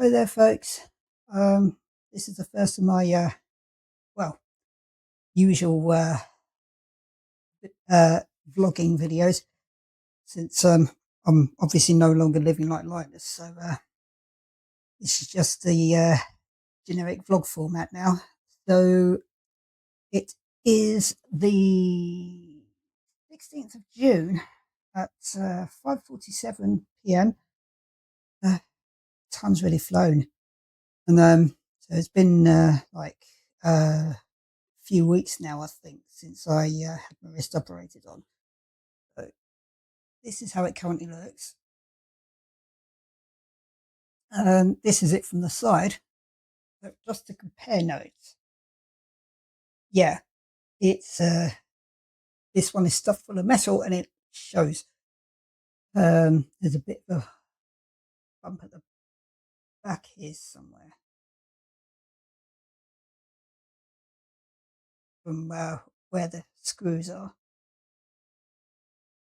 Hello there, folks. This is the first of my well, usual vlogging videos since I'm obviously no longer living like Linus. So this is just the generic vlog format now. So it is the 16th of June at 5:47 p.m. Time's really flown, and so it's been like few weeks now, I think, since I had my wrist operated on. So this is how it currently looks. This is it from the side. But just to compare notes, yeah, it's this one is stuffed full of metal, and it shows. There's a bit of a bump at the back here somewhere from where the screws are.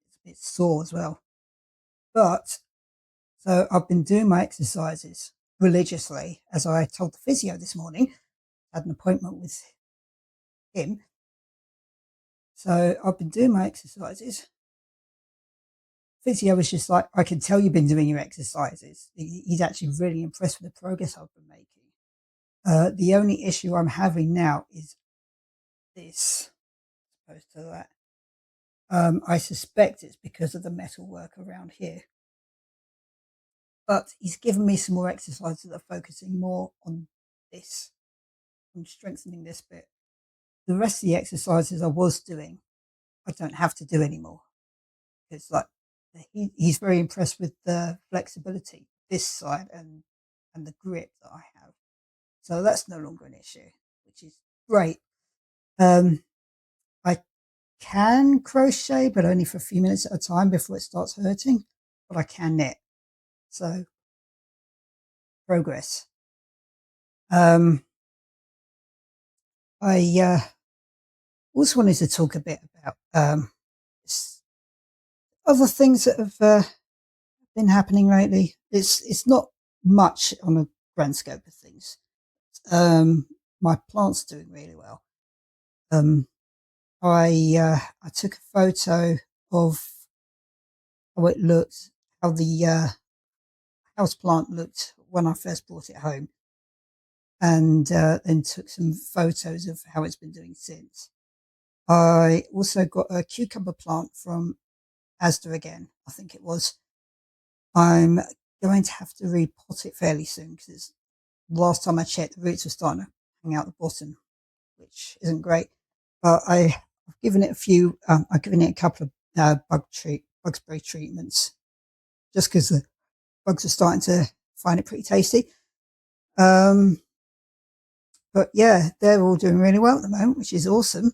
It's a bit sore as well. But so I've been doing my exercises religiously, as I told the physio this morning. I had an appointment with him. So I've been doing my exercises. Physio was just like, I can tell you've been doing your exercises. He's actually really impressed with the progress I've been making. The only issue I'm having now is this, as opposed to that. I suspect it's because of the metal work around here. But he's given me some more exercises that are focusing more on this, on strengthening this bit. The rest of the exercises I was doing, I don't have to do anymore. It's like he's very impressed with the flexibility this side and the grip that I have. So that's no longer an issue, which is great. I can crochet, but only for a few minutes at a time before it starts hurting. But I can knit. So progress. I also wanted to talk a bit about other things that have been happening lately. It's not much on a grand scope of things. My plant's doing really well. I took a photo of how it looked, how the house plant looked when I first brought it home, and then took some photos of how it's been doing since. I also got a cucumber plant from Asda again, I think it was. I'm going to have to repot it fairly soon because last time I checked, the roots were starting to hang out the bottom, which isn't great. But I've given it I've given it a couple of bug spray treatments, just because the bugs are starting to find it pretty tasty. But yeah, they're all doing really well at the moment, which is awesome.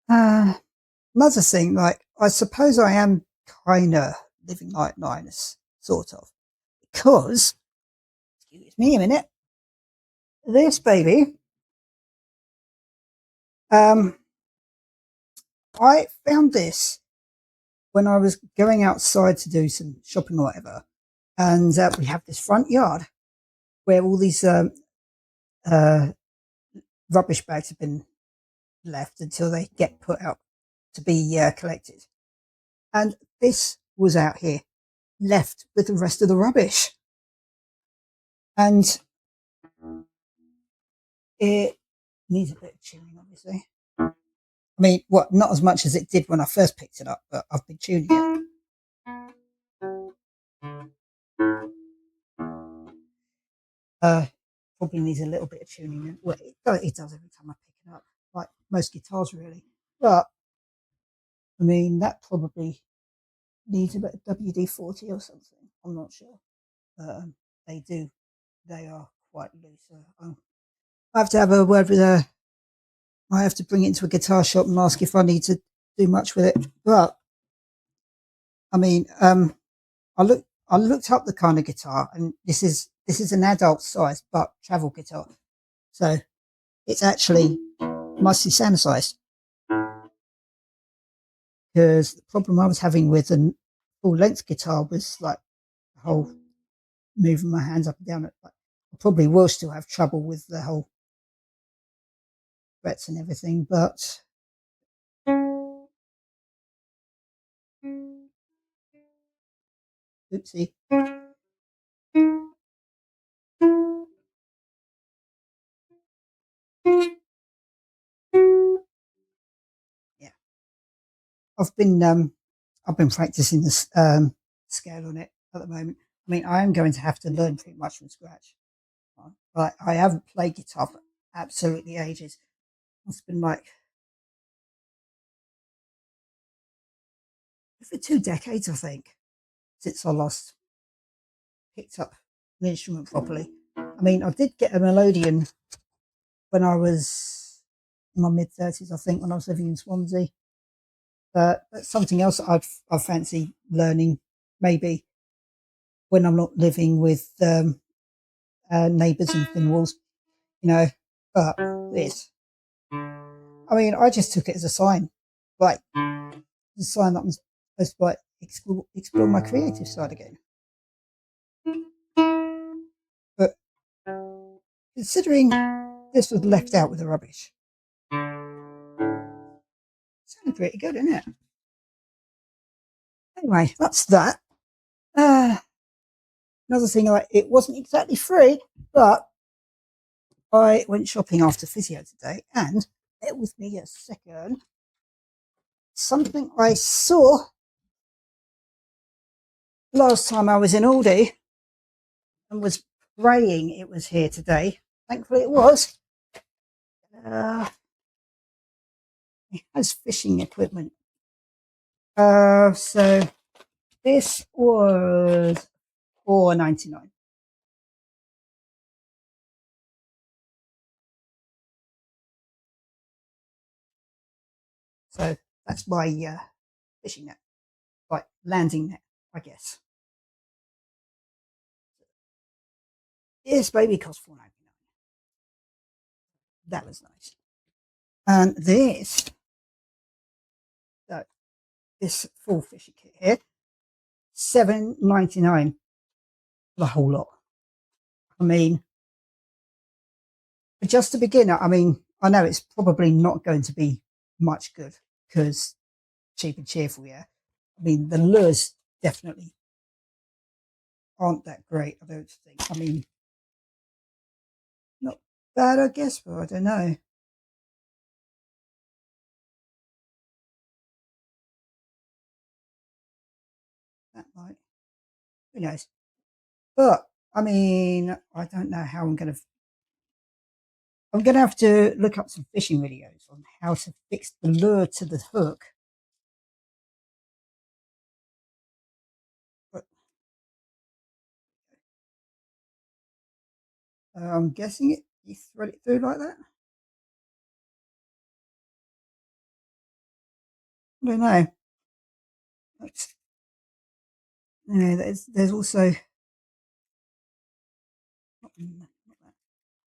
Another thing, like, I suppose I am kind of living like Linus, sort of, because, excuse me a minute, this baby, I found this when I was going outside to do some shopping or whatever, and we have this front yard where all these rubbish bags have been left until they get put out to be collected. And this was out here, left with the rest of the rubbish. And it needs a bit of tuning, obviously. I mean, not as much as it did when I first picked it up, but I've been tuning it. Probably needs a little bit of tuning. Well, it does every time I pick it up, like most guitars, really. But I mean, that probably needs a bit of WD-40 or something. I'm not sure. They do. They are quite loose. So I have to have a word with her. I have to bring it into a guitar shop and ask if I need to do much with it. But I mean, I looked up the kind of guitar, and this is an adult size but travel guitar, so it's actually nicely sanitized. Because the problem I was having with a full length guitar was like the whole moving my hands up and down. I probably will still have trouble with the whole frets and everything, but oopsie. Yeah, I've been practicing this scale on it at the moment. I mean, I am going to have to learn pretty much from scratch. But I haven't played guitar for absolutely ages. It's been like for 2 decades, I think, since I last picked up an instrument properly. I mean, I did get a melodeon when I was in my mid 30s, I think, when I was living in Swansea. But that's something else I fancy learning, maybe when I'm not living with neighbours and thin walls, you know. But this, I mean, I just took it as a sign, like a sign that I'm supposed to like explore my creative side again. But considering this was left out with the rubbish, sounded pretty good, isn't it? Anyway, that's that. Uh, Another thing, it wasn't exactly free, but I went shopping after physio today, and bear with me a second. Something I saw last time I was in Aldi and was praying it was here today. Thankfully, it was. It has fishing equipment. So this was $4.99. So that's my fishing net, like landing net, I guess. This baby cost $4.99. That was nice. And uh, this full fishing kit here, $7.99 the whole lot. I mean, for just a beginner, I mean, I know it's probably not going to be much good because cheap and cheerful, yeah. I mean, the lures definitely aren't that great, I don't think. I mean, not bad, I guess, but I don't know. That might, who knows? But I mean, I don't know how I'm gonna have to look up some fishing videos on how to fix the lure to the hook. But I'm guessing you thread it through like that. I don't know. It's, there's also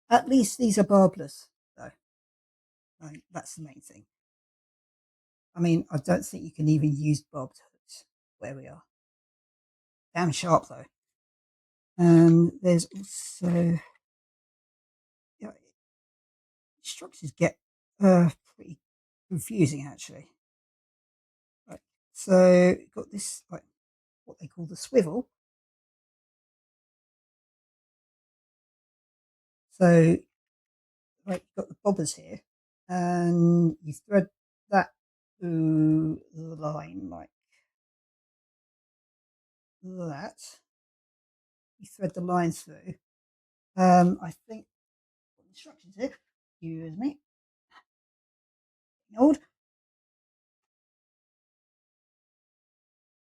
at least these are barbless though. Right, that's the main thing. I mean, I don't think you can even use barbed hooks where we are. Damn sharp though. And there's also, yeah, instructions get pretty confusing actually. Right. So you've got this like what they call the swivel. So like you've got the bobbers here, and you thread that through the line like that. You thread the line through. I think instructions here. Excuse me. Old.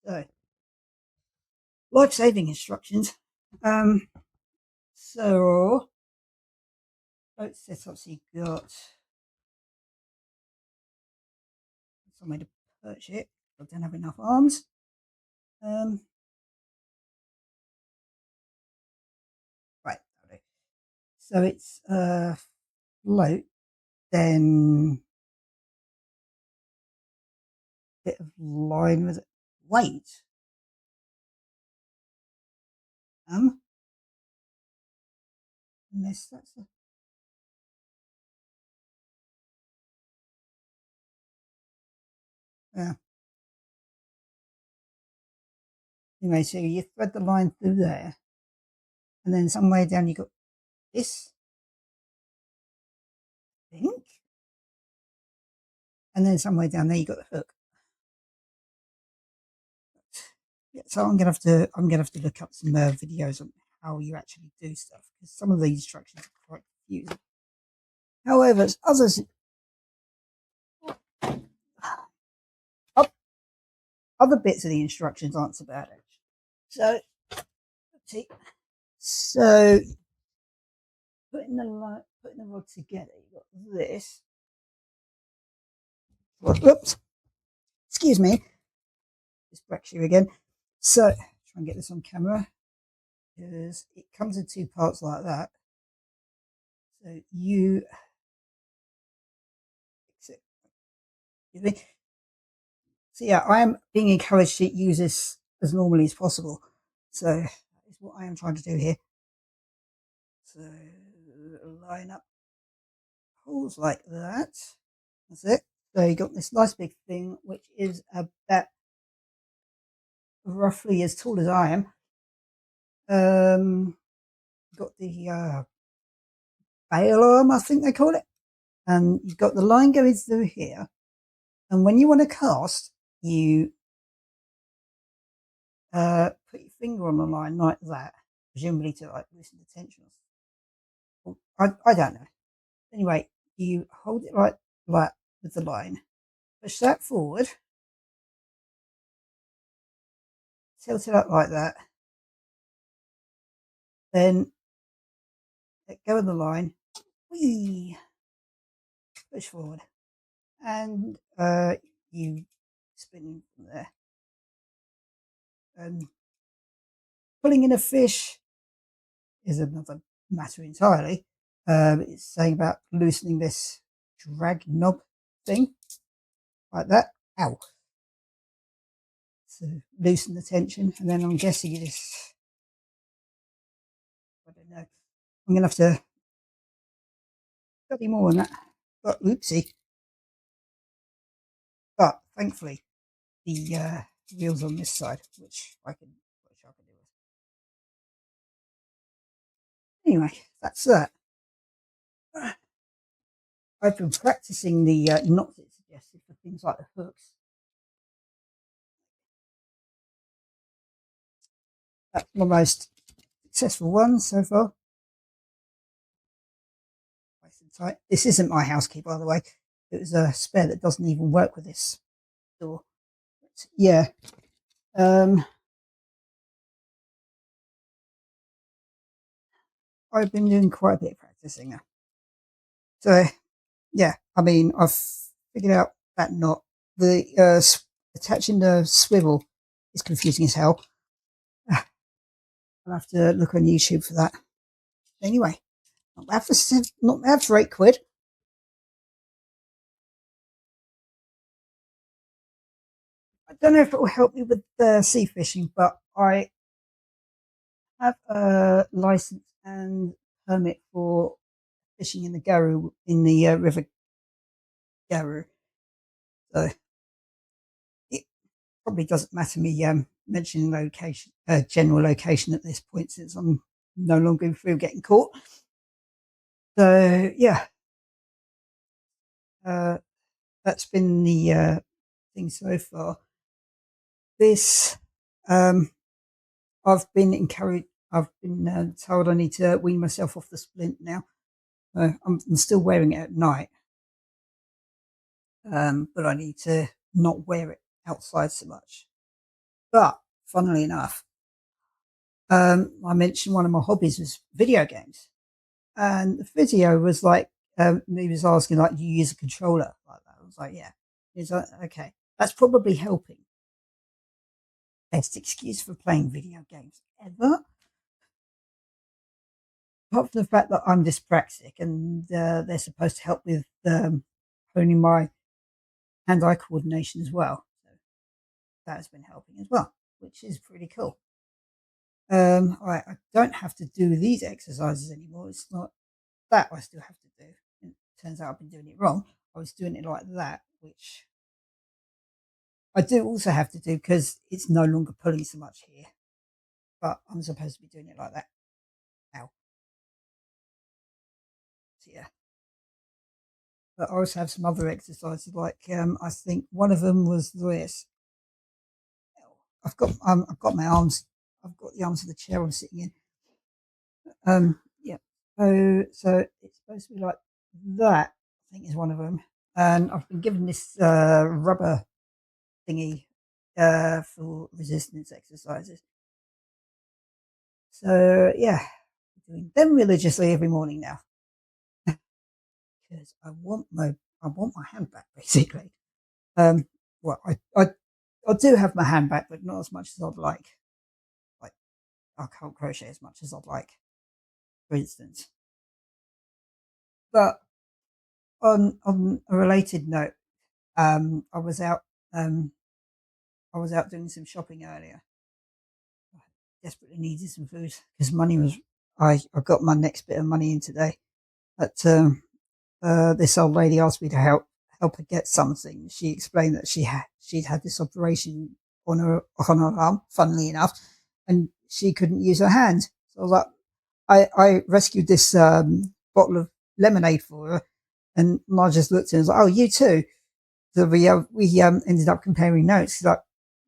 So life-saving instructions. Um, so boat setups you got somewhere to perch it. I don't have enough arms. Um, right. So it's float, then bit of line with it. Weight. unless that's a, yeah. Anyway, so you thread the line through there, and then somewhere down you got this, I think, and then somewhere down there you got the hook. Yeah, so I'm gonna have to look up some videos on how you actually do stuff because some of the instructions are quite confusing. However, others other bits of the instructions aren't so bad actually. So let's see. So putting the rod together, you got this. Whoops, excuse me. This breaks you again. So try and get this on camera because it comes in two parts like that. So you fix it. So yeah, I am being encouraged to use this as normally as possible. So that is what I am trying to do here. So line up holes like that. That's it. So you got this nice big thing, which is about roughly as tall as I am. Got the bail arm, I think they call it, and you've got the line going through here. And when you want to cast, you put your finger on the line like that, presumably to like loosen the tension. I don't know. Anyway, you hold it like that with the line, push that forward, tilt it up like that, then let go of the line, whee, push forward, and you spin from there. And pulling in a fish is another matter entirely. It's saying about loosening this drag knob thing like that. Ow. So loosen the tension, and then I'm guessing it is. I don't know. I'm gonna have to study more on that. But oopsie. But thankfully, the wheels on this side, which I can do with. Anyway, that's that. I've been practicing the knots it suggested for things like the hooks. That's my most successful one so far. Nice and tight. This isn't my house key, by the way. It was a spare that doesn't even work with this door. But yeah. I've been doing quite a bit of practicing now. So yeah, I mean, I've figured out that knot. The attaching the swivel is confusing as hell. I'll have to look on YouTube for that. Anyway, not bad for £8. I don't know if it will help me with sea fishing, but I have a license and permit for fishing in the Garou in the River Garou. So it probably doesn't matter me mentioning location, general location at this point, since I'm no longer in fear of getting caught. So yeah, uh, that's been the thing so far. This I've been encouraged. I've been told I need to wean myself off the splint now. I'm still wearing it at night, but I need to not wear it outside so much. But funnily enough, I mentioned one of my hobbies was video games, and the video was like he was asking like, "Do you use a controller like that?" I was like, "Yeah." He's like, "Okay, that's probably helping." Best excuse for playing video games ever. Apart from the fact that I'm dyspraxic and they're supposed to help with honing my hand-eye coordination as well. So that has been helping as well, which is pretty cool. I don't have to do these exercises anymore. It's not that I still have to do. It turns out I've been doing it wrong. I was doing it like that, which I do also have to do because it's no longer pulling so much here. But I'm supposed to be doing it like that now. So yeah. But I also have some other exercises, like I think one of them was this. I've got my arms. I've got the arms of the chair I'm sitting in. Yeah. So it's supposed to be like that. I think is one of them. And I've been given this rubber thingy for resistance exercises. So yeah, I'm doing them religiously every morning now because I want my hand back basically. Um, well, I do have my hand back, but not as much as I'd like. Like I can't crochet as much as I'd like, for instance. But on a related note, I was out um, I was out doing some shopping earlier. I desperately needed some food because money was I got my next bit of money in today. But this old lady asked me to help her get something. She explained that she'd had this operation on her arm, funnily enough, and she couldn't use her hand. So I was like, I rescued this bottle of lemonade for her, and I just looked at her and was like, "Oh, you too." So we ended up comparing notes. Like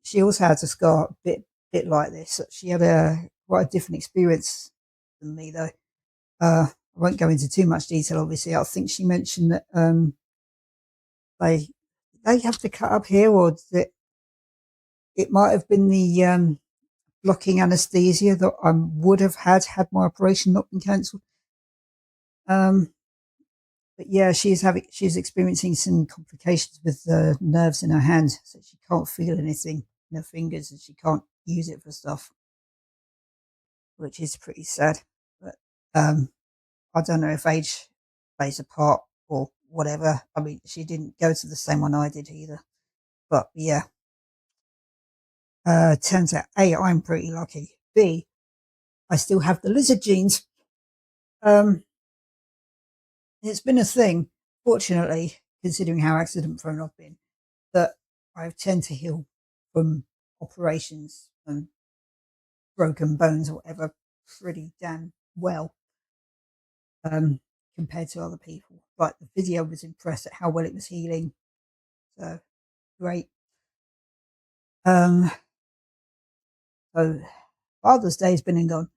she also had a scar, bit like this. She had a quite a different experience than me, though. I won't go into too much detail. Obviously, I think she mentioned that they they have to cut up here, or that it might have been the blocking anaesthesia that I would have had my operation not been cancelled. Um, but yeah, she's experiencing some complications with the nerves in her hand, so she can't feel anything in her fingers, and she can't use it for stuff, which is pretty sad. But I don't know if age plays a part or whatever. I mean, she didn't go to the same one I did either. But yeah, turns out A, I'm pretty lucky. B, I still have the lizard genes. Um, it's been a thing, fortunately, considering how accident prone I've been, that I tend to heal from operations and broken bones or whatever pretty damn well, um, compared to other people. Like the physio was impressed at how well it was healing. So great. Um, so Father's Day has been and gone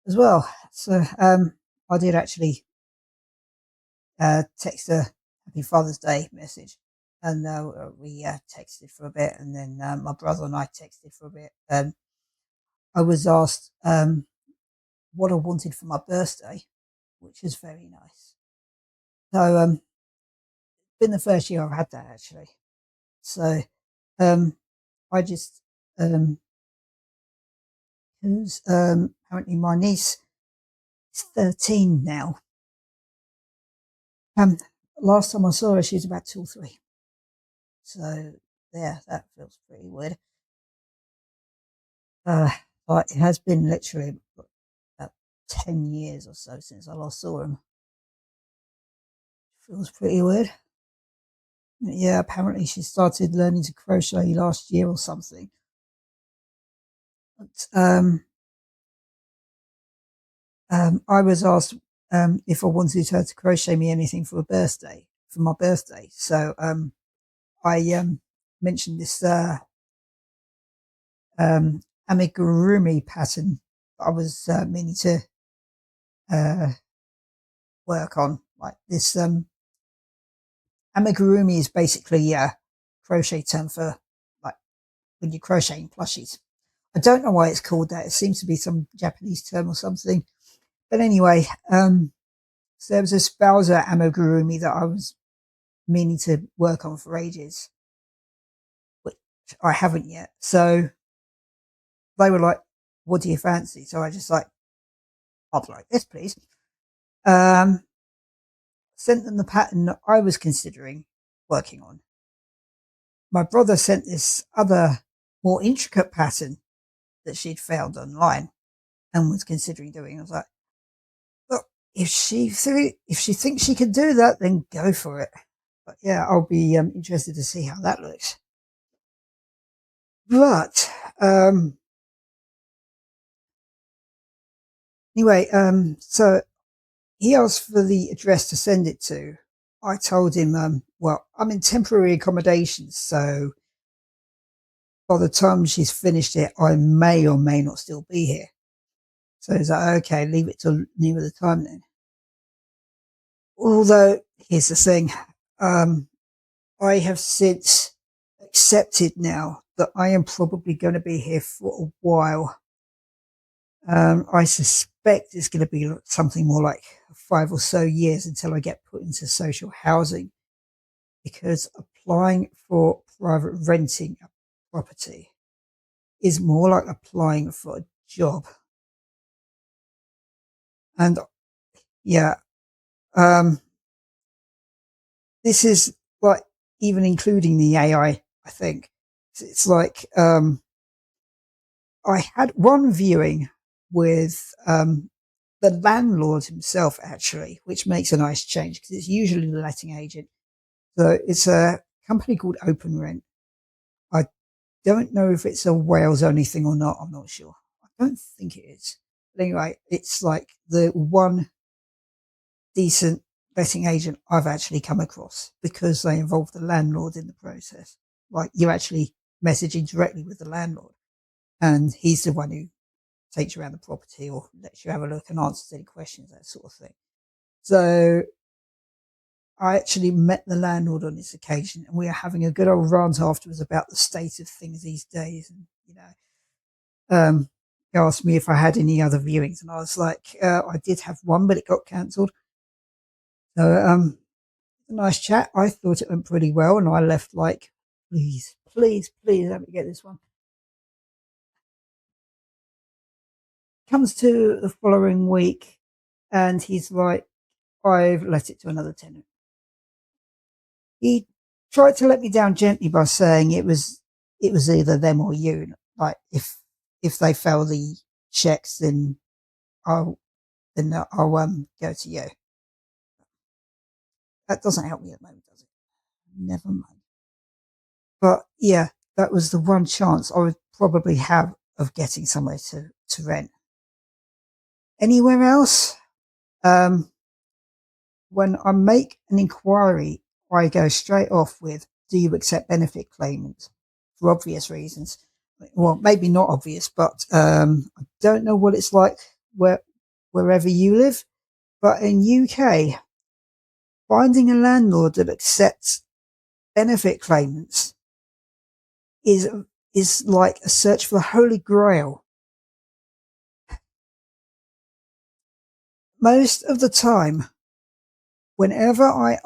as well. So I did actually text a Happy Father's Day message, and we texted for a bit, and then my brother and I texted for a bit. I was asked what I wanted for my birthday, which is very nice. So been the first year I've had that actually. So um, I just who's apparently my niece is 13 now. Um, Last time I saw her, she was about 2 or 3. So yeah, that feels pretty weird. Uh, like it has been literally about 10 years or so since I last saw him. Feels pretty weird. Yeah, apparently she started learning to crochet last year or something. But I was asked if I wanted her to crochet me anything for my birthday. So I mentioned this amigurumi pattern that I was meaning to uh, work on. Like this amigurumi is basically a crochet term for like when you're crocheting plushies. I don't know why it's called that. It seems to be some Japanese term or something. But anyway, so there was a Spouser amigurumi that I was meaning to work on for ages, which I haven't yet. So they were like, "What do you fancy?" So I just like, "I'd like this, please." Um, Sent them the pattern that I was considering working on. My brother sent this other, more intricate pattern that she'd found online. and was considering doing. I was like, well, if she thinks she can do that, then go for it. But yeah, I'll be interested to see how that looks. But anyway, so he asked for the address to send it to. I told him, well, I'm in temporary accommodation, so by the time she's finished it, I may or may not still be here. So he's like, okay, leave it till nearer the time then. Although, here's the thing, I have since accepted now that I am probably going to be here for a while. I suspect it's going to be something more like 5 or so years until I get put into social housing, because applying for private renting a property is more like applying for a job. And yeah, this is like even including the I think. It's like I had one viewing with the landlord himself, actually, which makes a nice change because it's usually the letting agent. So it's a company called Open Rent. I don't know if it's a Wales only thing or not. I'm not sure. I don't think it is. But anyway, it's like the one decent letting agent I've actually come across, because they involve the landlord in the process. Like, you're actually messaging directly with the landlord, and he's the one who takes you around the property or lets you have a look and answers any questions, that sort of thing. So I actually met the landlord on this occasion, and we were having a good old rant afterwards about the state of things these days. And, he asked me if I had any other viewings, and I was like, I did have one, but it got cancelled. So, a nice chat. I thought it went pretty well, and I left like, please, please, please, let me get this one. Comes to the following week, and he's like, I've let it to another tenant. He tried to let me down gently by saying it was either them or you. Like, if they fail the checks, then I'll go to you. That doesn't help me at the moment, does it? Never mind. But yeah, that was the one chance I would probably have of getting somewhere to rent. Anywhere else, um, when I make an inquiry, I go straight off with, do you accept benefit claimants? For obvious reasons. Well, maybe not obvious, but I don't know what it's like wherever you live. But in UK, finding a landlord that accepts benefit claimants is is like a search for the Holy Grail. Most of the time, whenever I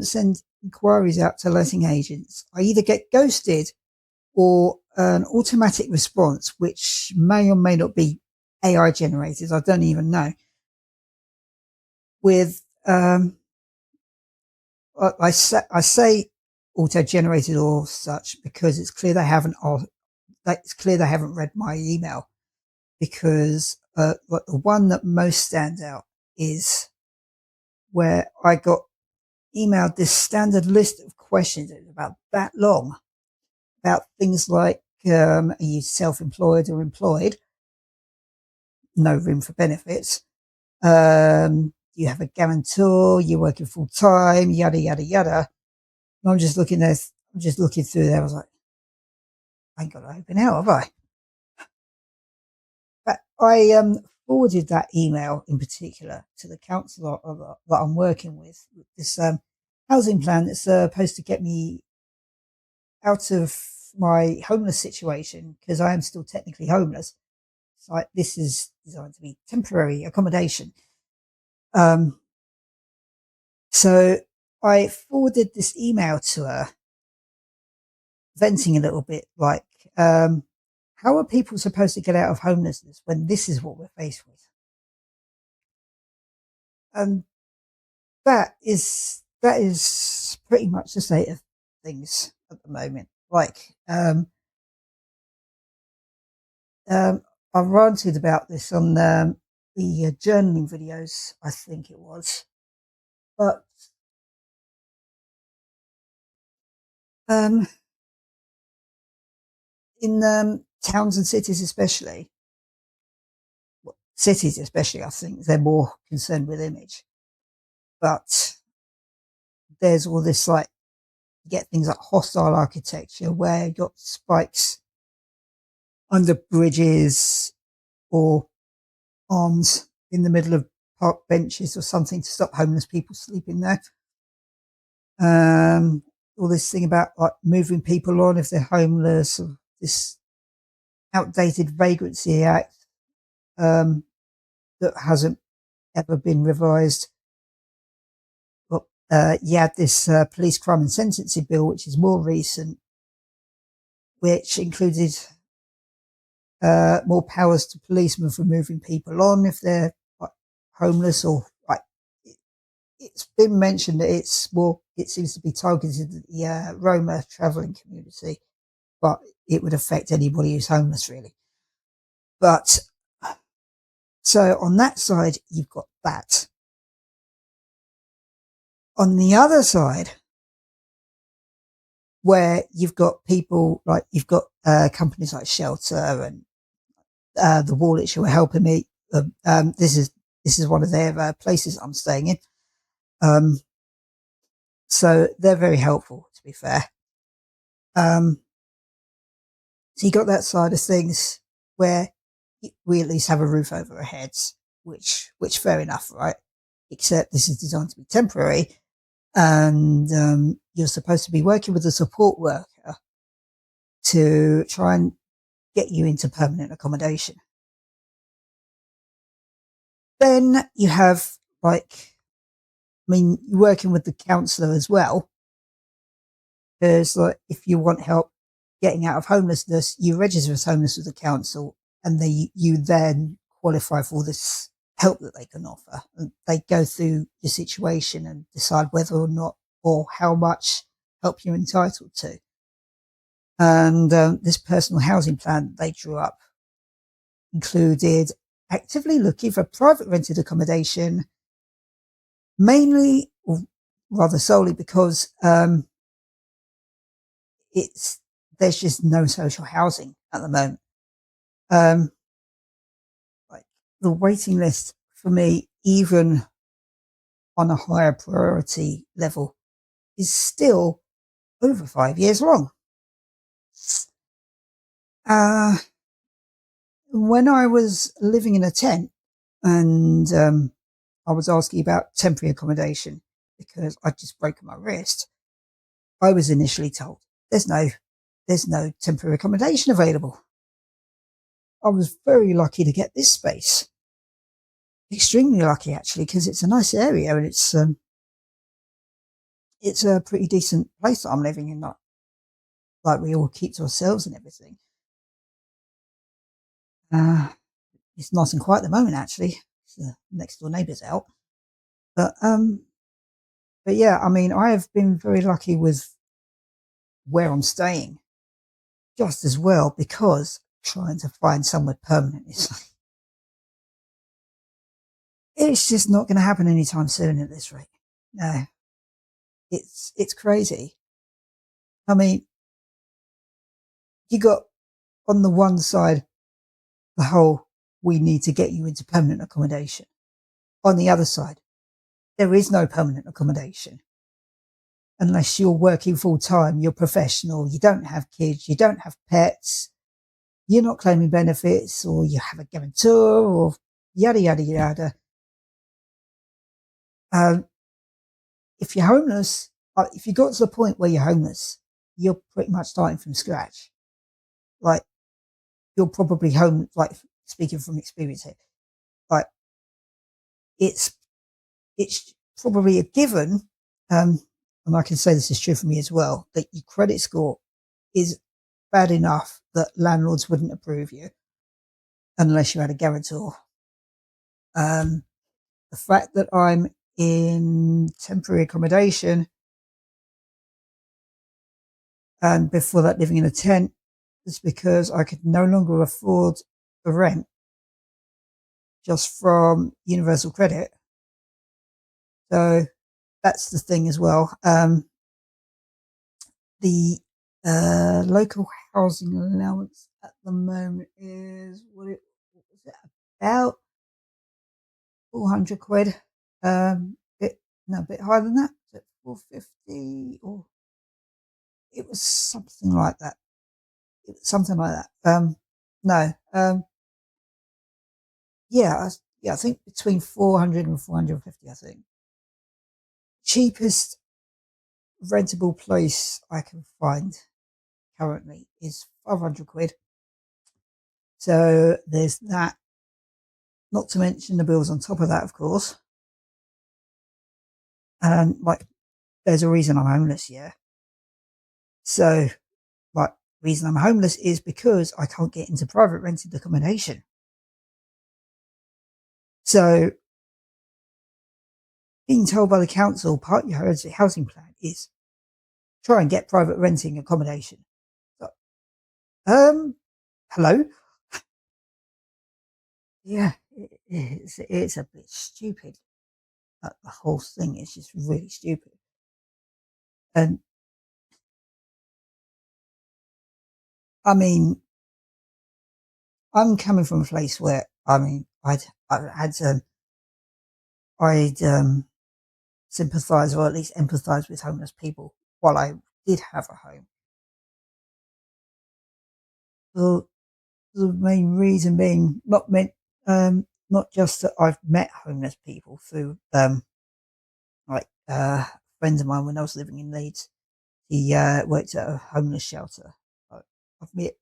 send inquiries out to letting agents, I either get ghosted or an automatic response, which may or may not be AI generated. I don't even know. With I say auto generated or such because it's clear they haven't. It's clear they haven't read my email, because like the one that most stands out is where I got emailed this standard list of questions. It was about that long, about things like, are you self-employed or employed? No room for benefits. You have a guarantor, you're working full time, yada, yada, yada. And I'm just looking through there. I was like, I ain't got to open out, have I? But I forwarded that email in particular to the council that I'm working with this housing plan that's supposed to get me out of my homeless situation, because I am still technically homeless. It's like, this is designed to be temporary accommodation. So I forwarded this email to her, venting a little bit, like, how are people supposed to get out of homelessness when this is what we're faced with? And that is pretty much the state of things at the moment. Like, um, I ranted about this on the journaling videos, I think it was. But um, in towns and cities, especially, cities especially, I think they're more concerned with image. But there's all this like, you get things like hostile architecture where you got spikes under bridges or arms in the middle of park benches or something to stop homeless people sleeping there. All this thing about like moving people on if they're homeless, or this outdated vagrancy act um, that hasn't ever been revised. But you had this police crime and sentencing bill, which is more recent, which included more powers to policemen for moving people on if they're like, homeless or like. It's been mentioned that it's more. It seems to be targeted at the Roma travelling community, but it would affect anybody who's homeless, really. But so on that side, you've got that. On the other side, where you've got people like you've got companies like Shelter and the Wallets who are helping me. This is one of their places I'm staying in. So they're very helpful, to be fair. So you got that side of things where we at least have a roof over our heads, which fair enough, right? Except this is designed to be temporary, and you're supposed to be working with a support worker to try and get you into permanent accommodation. Then you have you're working with the counsellor as well, because like if you want help getting out of homelessness, you register as homeless with the council, and you then qualify for this help that they can offer. And they go through your situation and decide whether or not or how much help you're entitled to. And this personal housing plan that they drew up included actively looking for private rented accommodation, mainly, or rather solely, because it's there's just no social housing at the moment. Like the waiting list for me, even on a higher priority level, is still over 5 years long. Uh, when I was living in a tent and I was asking about temporary accommodation because I'd just broken my wrist, I was initially told there's no temporary accommodation available. I was very lucky to get this space. Extremely lucky, actually, because it's a nice area and it's a pretty decent place that I'm living in. Not like we all keep to ourselves and everything. Uh, it's nice and quiet at the moment, actually. The next door neighbour's out, but yeah, I mean, I have been very lucky with where I'm staying, just as well because trying to find somewhere permanent is it's just not going to happen anytime soon at this rate. No, it's crazy. I mean, you got on the one side the whole we need to get you into permanent accommodation. On the other side, there is no permanent accommodation unless you're working full time, you're professional, you don't have kids, you don't have pets, you're not claiming benefits, or you have a guarantor, or yada yada yada. Um, if you're homeless, if you got to the point where you're homeless, you're pretty much starting from scratch. Like you're probably home. Like speaking from experience here, like it's it's probably a given, and I can say this is true for me as well, that your credit score is bad enough that landlords wouldn't approve you unless you had a guarantor. Um, the fact that I'm in temporary accommodation and before that living in a tent is because I could no longer afford the rent just from universal credit. So that's the thing as well. The local housing allowance at the moment is what was it, about £400. Bit no, a bit higher than that. Is it 450 or it was something like that. It was something like that. No. Yeah, I think between 400 and 450. I think cheapest rentable place I can find currently is £500. So there's that. Not to mention the bills on top of that, of course. And like, there's a reason I'm homeless, yeah. So, like, reason I'm homeless is because I can't get into private rented accommodation. So, being told by the council part of your housing plan is try and get private renting accommodation. So, hello? Yeah, it's a bit stupid. Like, the whole thing is just really stupid. And I mean, I'm coming from a place where I mean, I'd sympathise or at least empathise with homeless people while I did have a home. Well, the main reason being not just that I've met homeless people through like friends of mine when I was living in Leeds. He worked at a homeless shelter.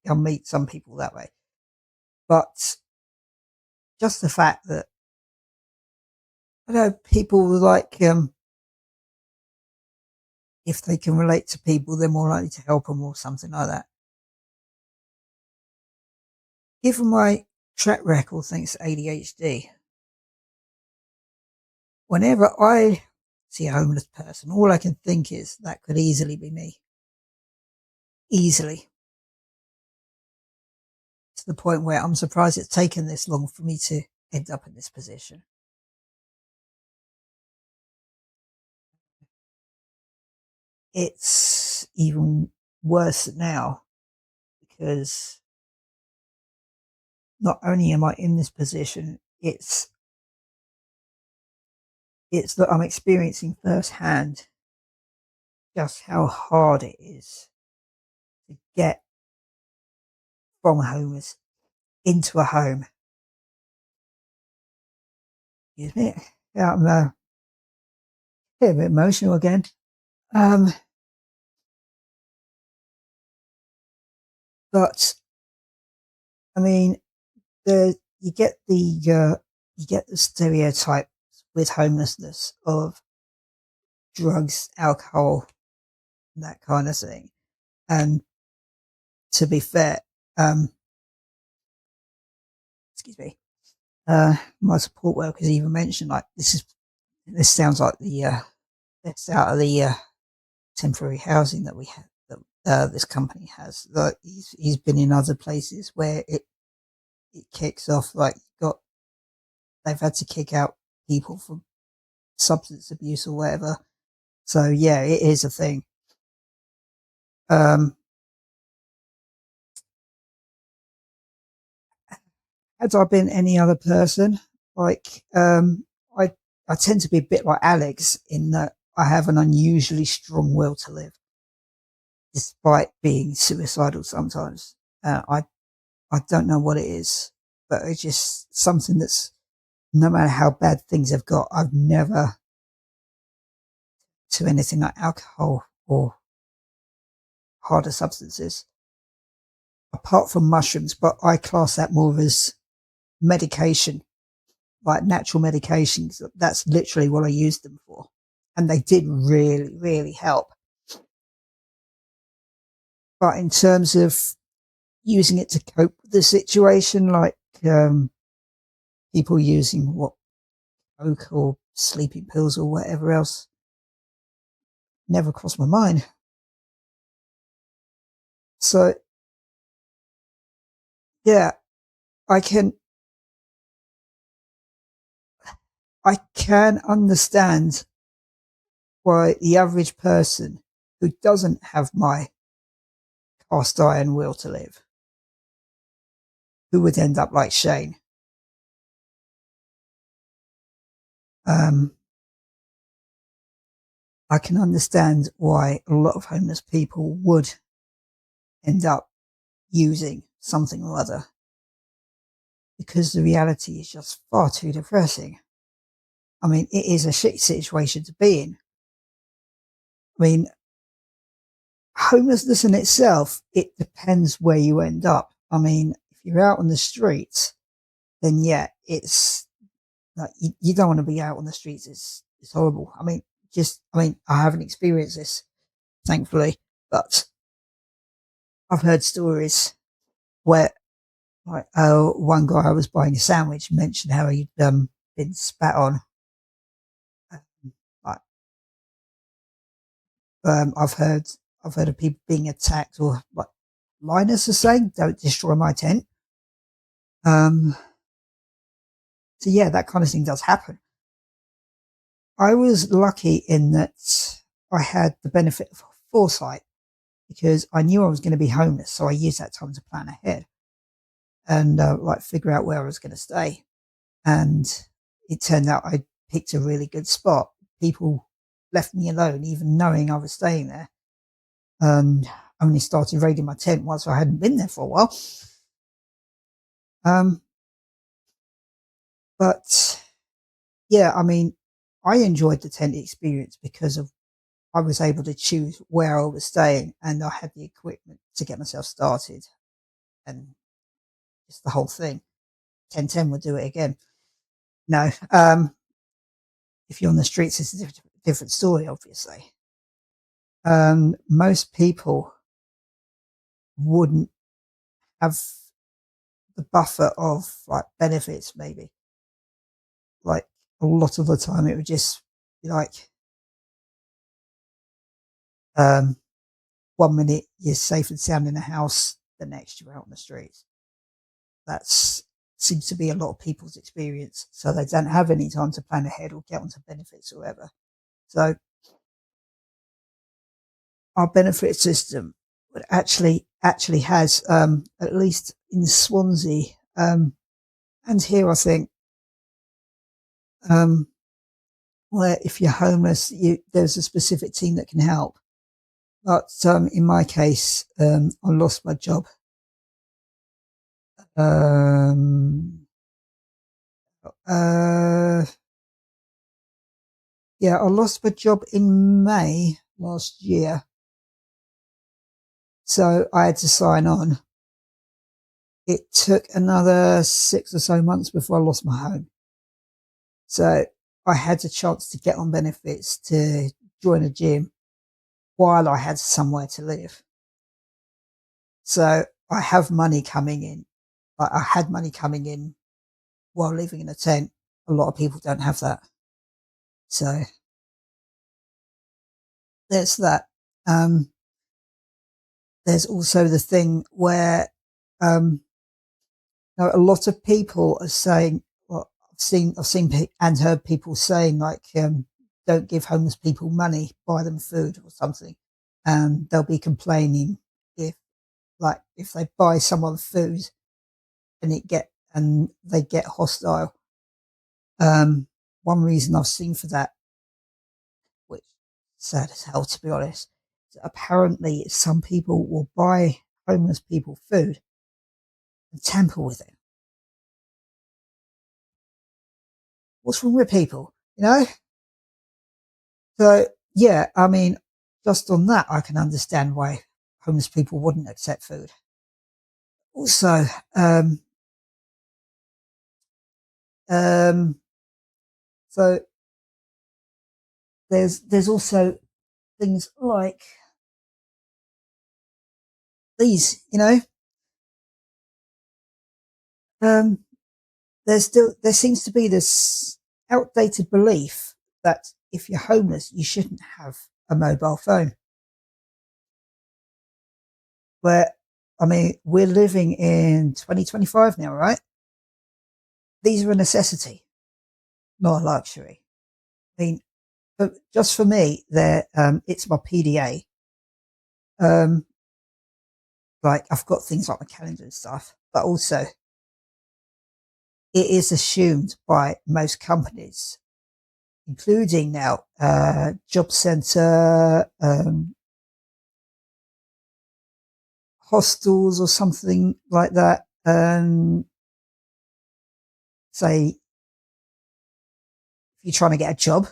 I'll meet some people that way, but just the fact that I know people like if they can relate to people, they're more likely to help them or something like that. Given my track record, thanks to ADHD, whenever I see a homeless person, all I can think is that could easily be me. Easily. To the point where I'm surprised it's taken this long for me to end up in this position. It's even worse now because not only am I in this position, it's that I'm experiencing firsthand just how hard it is to get from homeless into a home. Excuse me. Yeah, I'm a bit emotional again. Um, but I mean, the you get the stereotype with homelessness of drugs, alcohol, and that kind of thing. And to be fair, um, excuse me, my support workers even mentioned like this sounds like the it's out of the temporary housing that we have that this company has. Like he's been in other places where it kicks off like they've had to kick out people for substance abuse or whatever. So yeah, it is a thing. Um, had I been any other person, like I tend to be a bit like Alex in that I have an unusually strong will to live, despite being suicidal sometimes. I don't know what it is, but it's just something that's no matter how bad things have got, I've never to anything like alcohol or harder substances, apart from mushrooms. But I class that more as medication, like natural medications. That's literally what I used them for. And they did really, really help. But in terms of using it to cope with the situation, like people using what coke or sleeping pills or whatever else, never crossed my mind. So yeah, I can I can understand why the average person who doesn't have my cast iron will to live, who would end up like Shane. Um, I can understand why a lot of homeless people would end up using something or other, because the reality is just far too depressing. I mean, it is a shit situation to be in. I mean, homelessness in itself, it depends where you end up. I mean, if you're out on the streets, then yeah, it's like you don't want to be out on the streets. It's horrible. I mean, I haven't experienced this, thankfully, but I've heard stories where, like, one guy I was buying a sandwich mentioned how he'd been spat on. Like, I've heard of people being attacked, or like Linus is saying, "Don't destroy my tent." Um, so yeah, that kind of thing does happen. I was lucky in that I had the benefit of foresight, because I knew I was going to be homeless, so I used that time to plan ahead and like figure out where I was going to stay. And it turned out I picked a really good spot. People left me alone, even knowing I was staying there. Only started raiding my tent once I hadn't been there for a while. Um, but yeah, I mean, I enjoyed the tent experience because of I was able to choose where I was staying, and I had the equipment to get myself started, and just the whole thing. 1010 would do it again. No, if you're on the streets, it's a different story, obviously. Most people wouldn't have the buffer of like benefits, maybe. Like, a lot of the time, it would just be like, um, 1 minute you're safe and sound in a house, the next you're out on the streets. That's seems to be a lot of people's experience. So they don't have any time to plan ahead or get onto benefits or whatever. So our benefit system actually has, at least in Swansea, and here, I think, um, where if you're homeless, there's a specific team that can help. But in my case, I lost my job. Um, uh, yeah, I lost my job in May last year, so I had to sign on. It took another 6 or so months before I lost my home. So I had a chance to get on benefits to join a gym while I had somewhere to live. So I have money coming in. I had money coming in while living in a tent. A lot of people don't have that. So there's that. Um, there's also the thing where, um, a lot of people are saying, well, I've seen and heard people saying, like, don't give homeless people money, buy them food or something. And they'll be complaining if, like, if they buy someone food and they get hostile. One reason I've seen for that, which is sad as hell to be honest, is apparently some people will buy homeless people food and tamper with it. What's wrong with people? You know? So yeah, I mean, just on that, I can understand why homeless people wouldn't accept food. Also, um, so there's also things like these, um, there seems to be this outdated belief that if you're homeless, you shouldn't have a mobile phone. Where, I mean, we're living in 2025 now, right? these are a necessity, not a luxury. I mean, just for me, it's my PDA. Um, like I've got things like my calendar and stuff, but also it is assumed by most companies, including now job centre, hostels or something like that. Say if you're trying to get a job,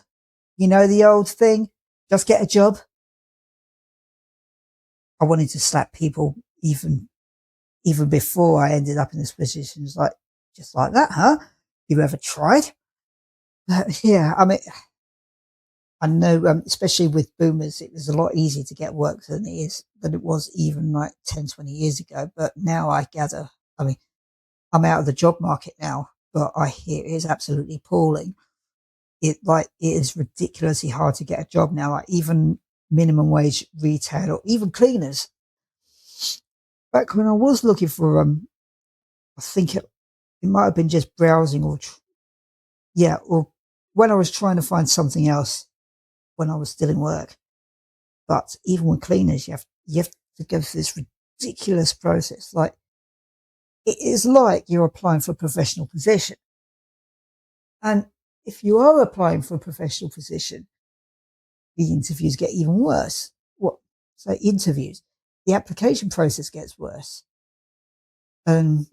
you know the old thing, just get a job. I wanted to slap people even before I ended up in this position. It's like, just like that, huh? You ever tried? Yeah, I mean, I know, especially with boomers, it was a lot easier to get work than it was even like 10, 20 years ago. But now I gather, I mean, I'm out of the job market now, but I hear it is absolutely appalling. It is ridiculously hard to get a job now, like even minimum wage retail or even cleaners. Back when I was looking for I think it might have been just browsing or when I was trying to find something else when I was still in work. But even with cleaners, you have to go through this ridiculous process. Like it is like you're applying for a professional position. And if you are applying for a professional position, the interviews get even worse. What? So interviews, the application process gets worse. And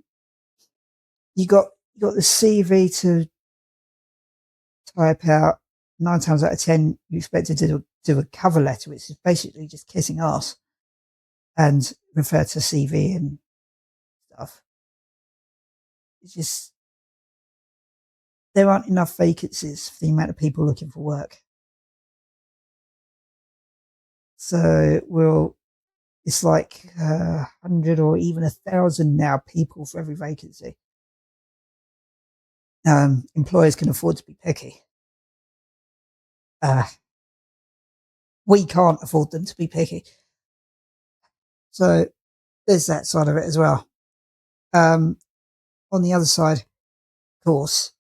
you got the CV to type out. 9 times out of 10, you expect to do a cover letter, which is basically just kissing ass and refer to CV and stuff. It's just there aren't enough vacancies for the amount of people looking for work. So it's like 100 or even 1,000 now people for every vacancy. Employers can afford to be picky. We can't afford them to be picky. So there's that side of it as well. On the other side, of course,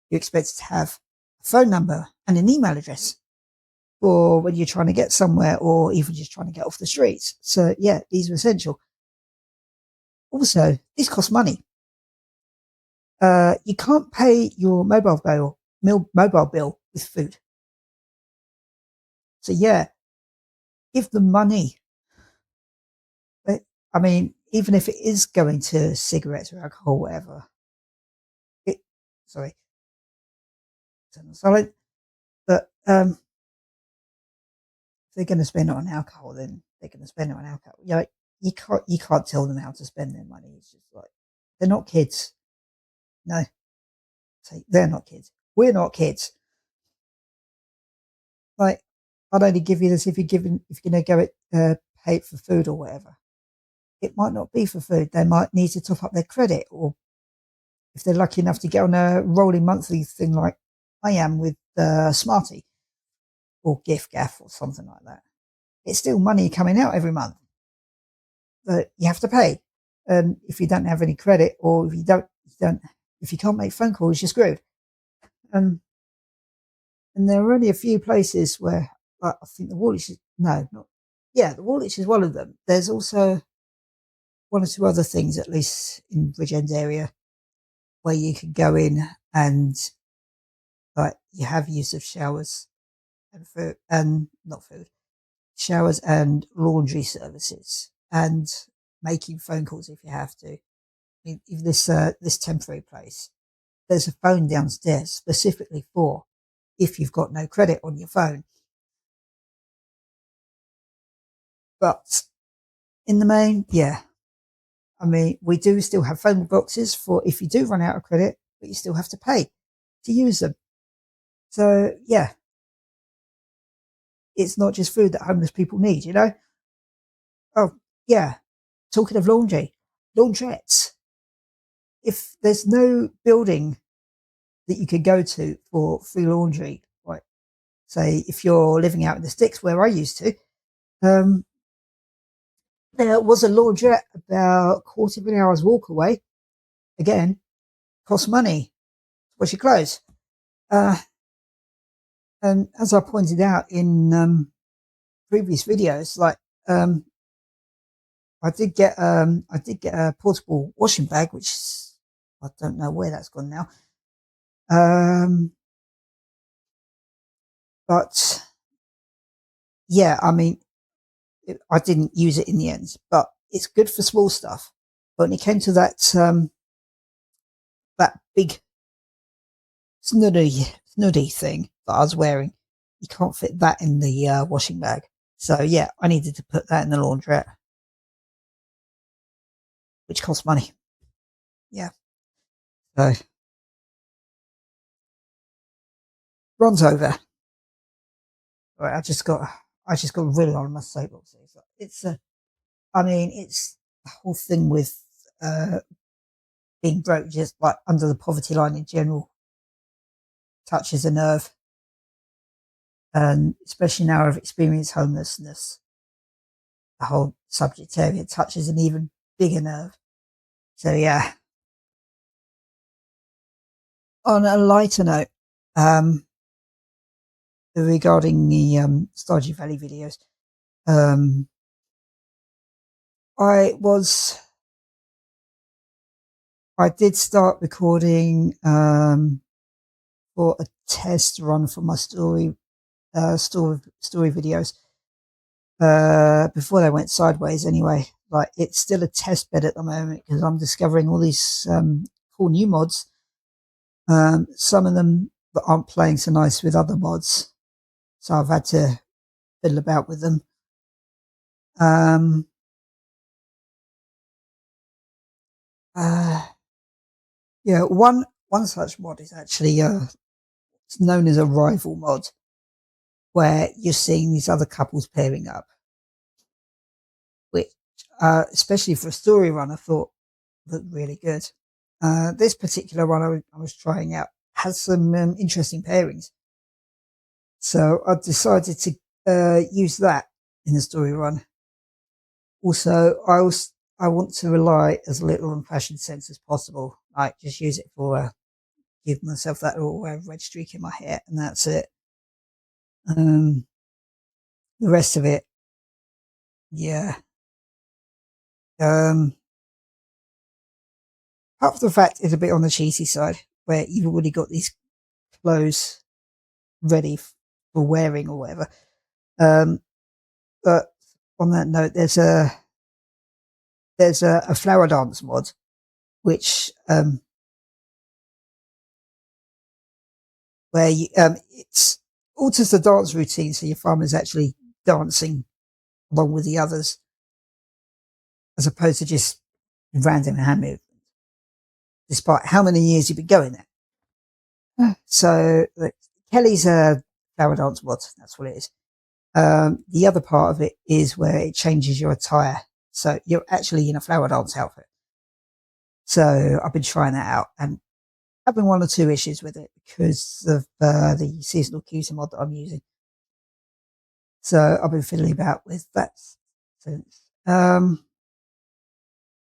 you're expected to have a phone number and an email address for when you're trying to get somewhere or even just trying to get off the streets. So yeah, these are essential. Also, these cost money. You can't pay your mobile bill with food. So yeah, give them money. But, I mean, even if it is going to cigarettes or alcohol, or whatever. Sorry, solid. But if they're going to spend it on alcohol, then they're going to spend it on alcohol. You know, you can't tell them how to spend their money. It's just like they're not kids. No, say they're not kids. We're not kids. Like I'd only give you this if you're going to go pay it for food or whatever. It might not be for food. They might need to top up their credit, or if they're lucky enough to get on a rolling monthly thing like I am with Smarty or Gift Gaff or something like that. It's still money coming out every month that you have to pay. And if you don't have any credit, or if you can't make phone calls, you're screwed. And there are only a few places where I think the Woolwich is the Woolwich is one of them. There's also one or two other things, at least in Bridgend area, where you can go in and like you have use of showers and food and not food, showers and laundry services and making phone calls if you have to. I mean, even this temporary place, there's a phone downstairs specifically for if you've got no credit on your phone. But in the main, yeah. I mean, we do still have phone boxes for if you do run out of credit, but you still have to pay to use them. So yeah, it's not just food that homeless people need, you know? Oh, yeah. Talking of laundry, laundrettes. If there's no building that you could go to for free laundry, like say if you're living out in the sticks where I used to, um, there was a laundrette about a quarter of an hour's walk away. Again, cost money. wash your clothes. Uh, and as I pointed out in previous videos, like I did get a portable washing bag, which I don't know where that's gone now. But yeah, I mean, I didn't use it in the end, but it's good for small stuff. But when it came to that big snuddy thing that I was wearing, you can't fit that in the washing bag. So yeah, I needed to put that in the laundrette, which costs money. Yeah. So runs over. Right, I just got really on my soapbox. It's a, I mean, it's the whole thing with being broke, just like under the poverty line in general, touches a nerve, and especially now I've experienced homelessness. The whole subject area touches an even bigger nerve. So yeah. On a lighter note, um, regarding the Stardew Valley videos, um, I was I did start recording for a test run for my story videos before they went sideways. Anyway, like it's still a test bed at the moment because I'm discovering all these cool new mods. Some of them that aren't playing so nice with other mods, so I've had to fiddle about with them. Um, uh, yeah, one such mod is actually it's known as a rival mod, where you're seeing these other couples pairing up, which, especially for a story run, I thought looked really good. This particular one I was trying out has some interesting pairings, so I decided to use that in the story run. Also, I want to rely as little on fashion sense as possible. Like just use it for give myself that little red streak in my hair, and that's it. Um, the rest of it, yeah. Um, Half the fact is a bit on the cheesy side, where you've already got these clothes ready for wearing or whatever. But on that note, there's a flower dance mod, which where you it's alters the dance routine, so your farmer's actually dancing along with the others, as opposed to just random hand movement. Despite how many years you've been going there, so Kelly's a flower dance mod. That's what it is. The other part of it is where it changes your attire, so you're actually in a flower dance outfit. So I've been trying that out and having one or two issues with it because of the seasonal cues mod that I'm using. So I've been fiddling about with that since.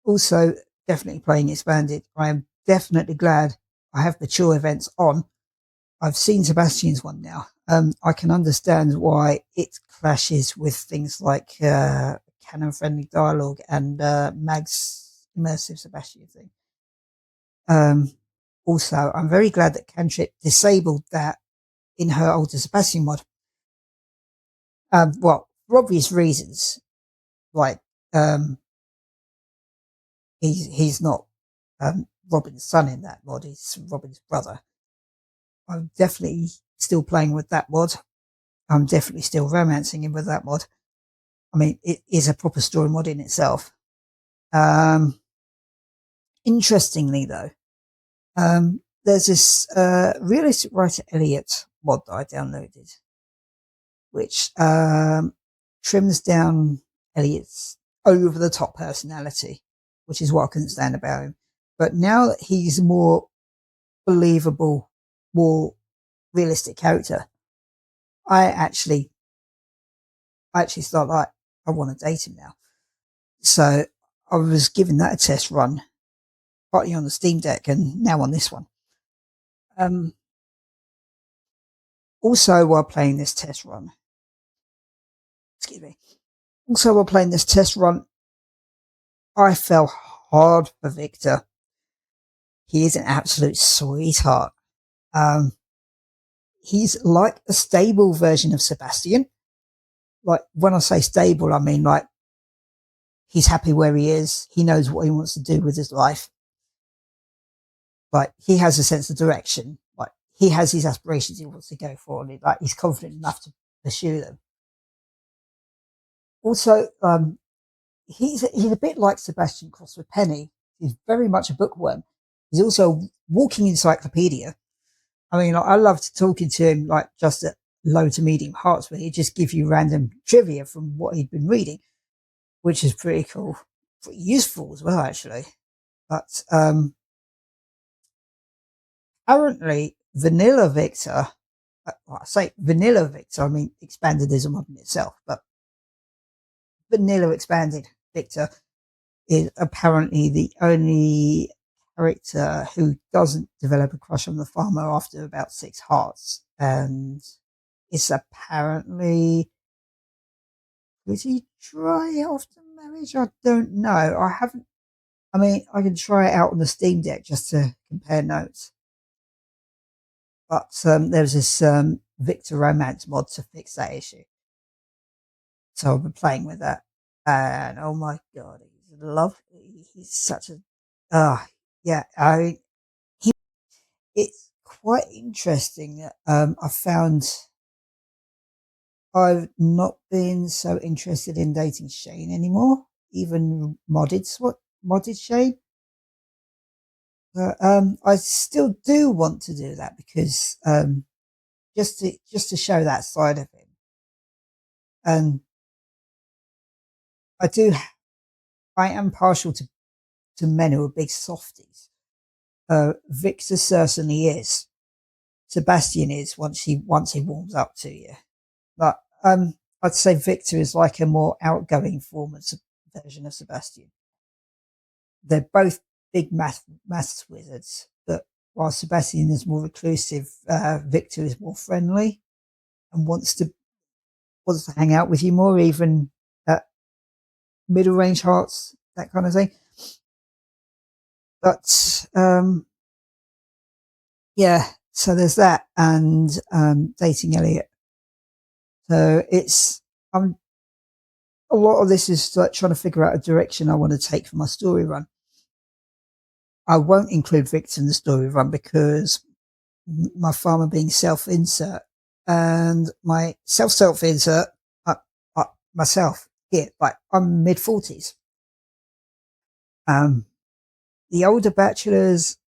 Also, definitely playing expanded. I am definitely glad I have the chill events on. I've seen Sebastian's one now. I can understand why it clashes with things like canon friendly dialogue and Mag's immersive Sebastian thing. Also, I'm very glad that Cantrip disabled that in her older Sebastian mod. Well, for obvious reasons, like he's not Robin's son in that mod; he's Robin's brother. I'm definitely still playing with that mod. I'm definitely still romancing him with that mod. I mean, it is a proper story mod in itself. Interestingly, though, there's this realistic writer Elliot mod that I downloaded, which trims down Elliot's over the top personality, which is what I couldn't stand about him. But now that he's a more believable, more realistic character, I actually start like I want to date him now. So I was giving that a test run, partly on the Steam Deck and now on this one. Um, also, while playing this test run, excuse me. Also, while playing this test run, I fell hard for Victor. He is an absolute sweetheart. Um, he's like a stable version of Sebastian. Like when I say stable, I mean like he's happy where he is. He knows what he wants to do with his life. Like he has a sense of direction. Like he has his aspirations he wants to go for, and like he's confident enough to pursue them. Also, he's a bit like Sebastian crossed with Penny. He's very much a bookworm. He's also a walking encyclopedia. I mean, like, I loved talking to him, like just at low to medium hearts, where he'd just give you random trivia from what he'd been reading, which is pretty cool, pretty useful as well, actually. But apparently, Vanilla Victor, well, I say Vanilla Victor, I mean expanded is a mod in itself, but Vanilla expanded Victor is apparently the only character who doesn't develop a crush on the farmer after about 6 hearts, and it's apparently pretty dry after marriage. I don't know. I haven't. I mean, I can try it out on the Steam Deck just to compare notes. But there's this Victor Romance mod to fix that issue. So I've been playing with that. And oh my god, he's lovely. He's such a. Yeah. He, it's quite interesting that I found I've not been so interested in dating Shane anymore, even modded Shane. But I still do want to do that because just to show that side of him. And I do I am partial to men who are big softies. Victor certainly is. Sebastian is once he warms up to you. But I'd say Victor is like a more outgoing version of Sebastian. They're both big maths wizards, but while Sebastian is more reclusive, Victor is more friendly and wants to hang out with you more, even at middle range hearts, that kind of thing. But yeah, so there's that, and dating Elliot. So it's a lot of this is like trying to figure out a direction I want to take for my story run. I won't include Victor in the story run because my farmer being self-insert and my self-insert myself here, like I'm mid-40s. The older bachelors,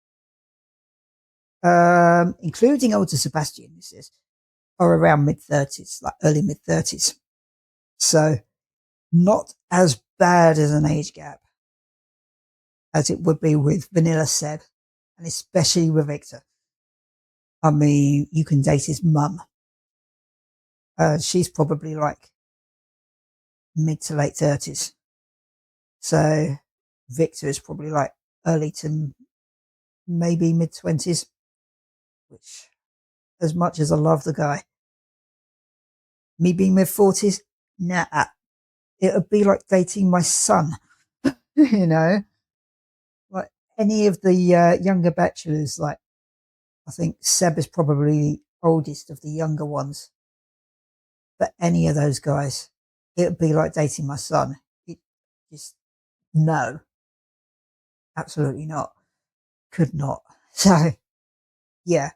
including older Sebastian, this is, are around mid-30s, like early mid-30s. So not as bad as an age gap as it would be with Vanilla Seb, and especially with Victor. I mean, you can date his mum. She's probably like mid to late 30s. So Victor is probably like early to maybe mid 20s, which, as much as I love the guy, me being mid 40s, nah, it would be like dating my son, you know, like any of the younger bachelors. Like, I think Seb is probably the oldest of the younger ones, but any of those guys, it would be like dating my son. It just, no, absolutely not. Could not. So, yeah.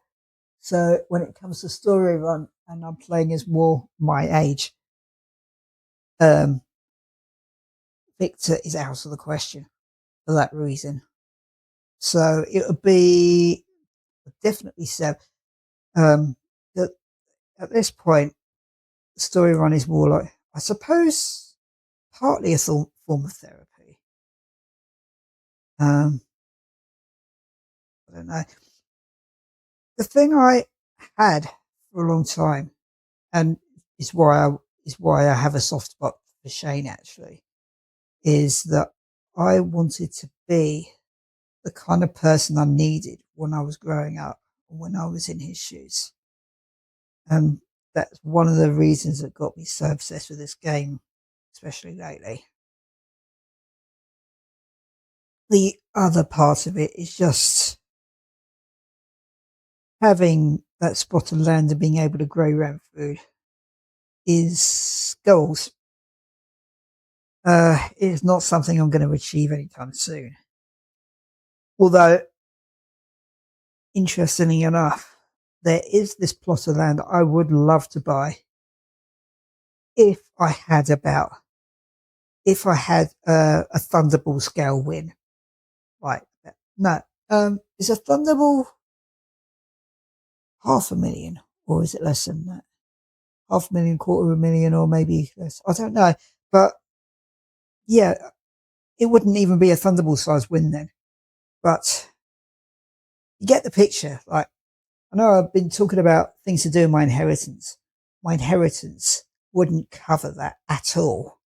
So when it comes to story run and I'm playing as more my age, um, Victor is out of the question for that reason. So it would be definitely Seb. Um, that at this point, story run is more like, I suppose, partly a form of therapy. I don't know. The thing I had for a long time, and is why I have a soft spot for Shane actually, is that I wanted to be the kind of person I needed when I was growing up, when I was in his shoes. And that's one of the reasons that got me so obsessed with this game, especially lately. The other part of it is just having that spot of land and being able to grow your own food is goals. It's not something I'm going to achieve anytime soon. Although, interestingly enough, there is this plot of land I would love to buy if I had a Thunderball scale win. Like, no, is a Thunderball 500,000 or is it less than that? 500,000, 250,000, or maybe less. I don't know. But yeah, it wouldn't even be a Thunderball size win then. But you get the picture. Like, I know I've been talking about things to do in my inheritance. My inheritance wouldn't cover that at all.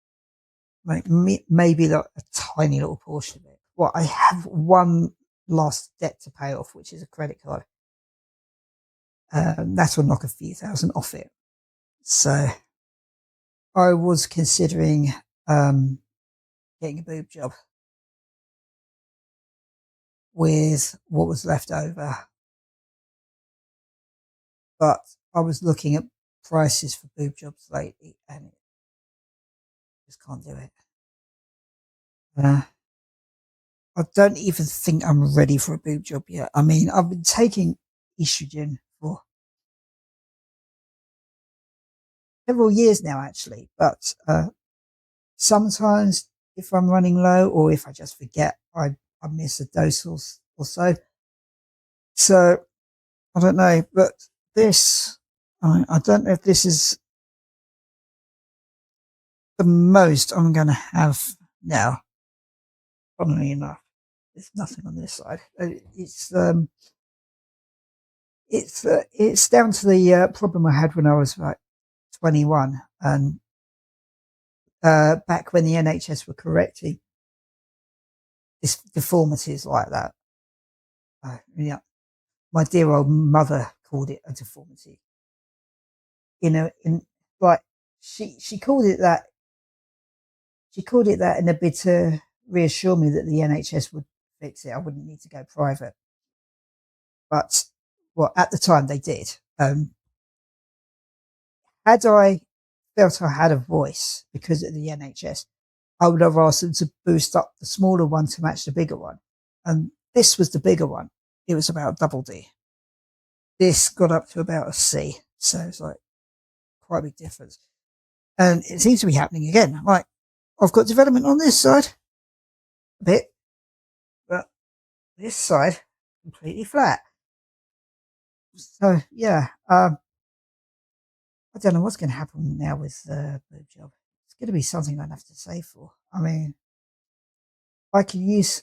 Like, maybe like a tiny little portion of it. Well, I have one last debt to pay off, which is a credit card. That will knock a few thousand off it. So I was considering getting a boob job with what was left over. But I was looking at prices for boob jobs lately and just can't do it. I don't even think I'm ready for a boob job yet. I mean, I've been taking estrogen for several years now, actually, but sometimes if I'm running low or if I just forget, I miss a dose or so. So I don't know, but this, I don't know if this is the most I'm going to have now. Funnily enough, there's nothing on this side. It's down to the problem I had when I was like 21, and back when the NHS were correcting deformities like that. Yeah, my dear old mother called it a deformity. You know, in like she called it that. She called it that in a bid to reassure me that the NHS would fix it. I wouldn't need to go private. But well, at the time they did. Had I felt I had a voice because of the NHS, I would have asked them to boost up the smaller one to match the bigger one. And this was the bigger one. It was about double D. This got up to about a C. So it's like quite a big difference. And it seems to be happening again. Like, I've got development on this side a bit, but this side completely flat. So yeah, I don't know what's going to happen now with the boob job. It's going to be something I'd have to save for. I mean, I can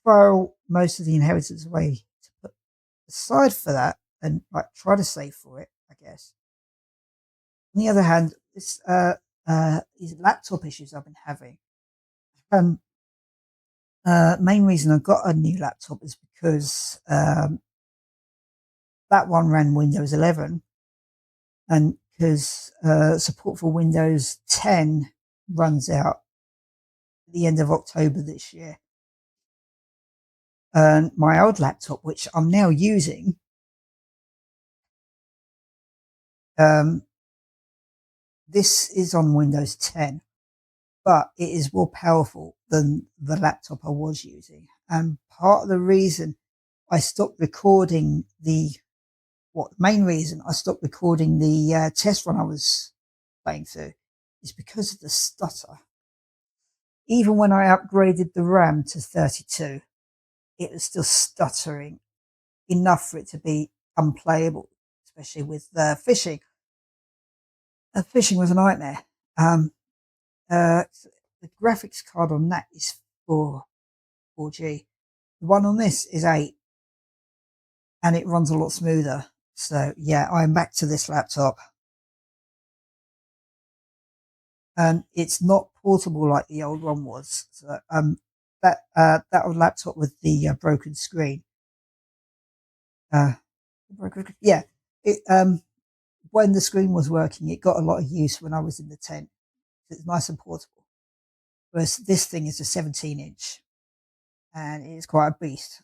file most of the inheritance away to put aside for that and like try to save for it, I guess. On the other hand, these laptop issues I've been having. Main reason I got a new laptop is because that one ran Windows 11, and because support for Windows 10 runs out at the end of October this year. And my old laptop, which I'm now using, this is on Windows 10, but it is more powerful than the laptop I was using. And part of the reason I stopped recording the main reason I stopped recording the test run I was playing through is because of the stutter. Even when I upgraded the RAM to 32, it was still stuttering enough for it to be unplayable, especially with fishing. Fishing was a nightmare. The graphics card on that is 4G. The one on this is 8, and it runs a lot smoother. So yeah, I'm back to this laptop. And it's not portable like the old one was. So, that old laptop with the broken screen, Uh, yeah, it, when the screen was working, it got a lot of use when I was in the tent. It's nice and portable. Whereas this thing is a 17-inch and it's quite a beast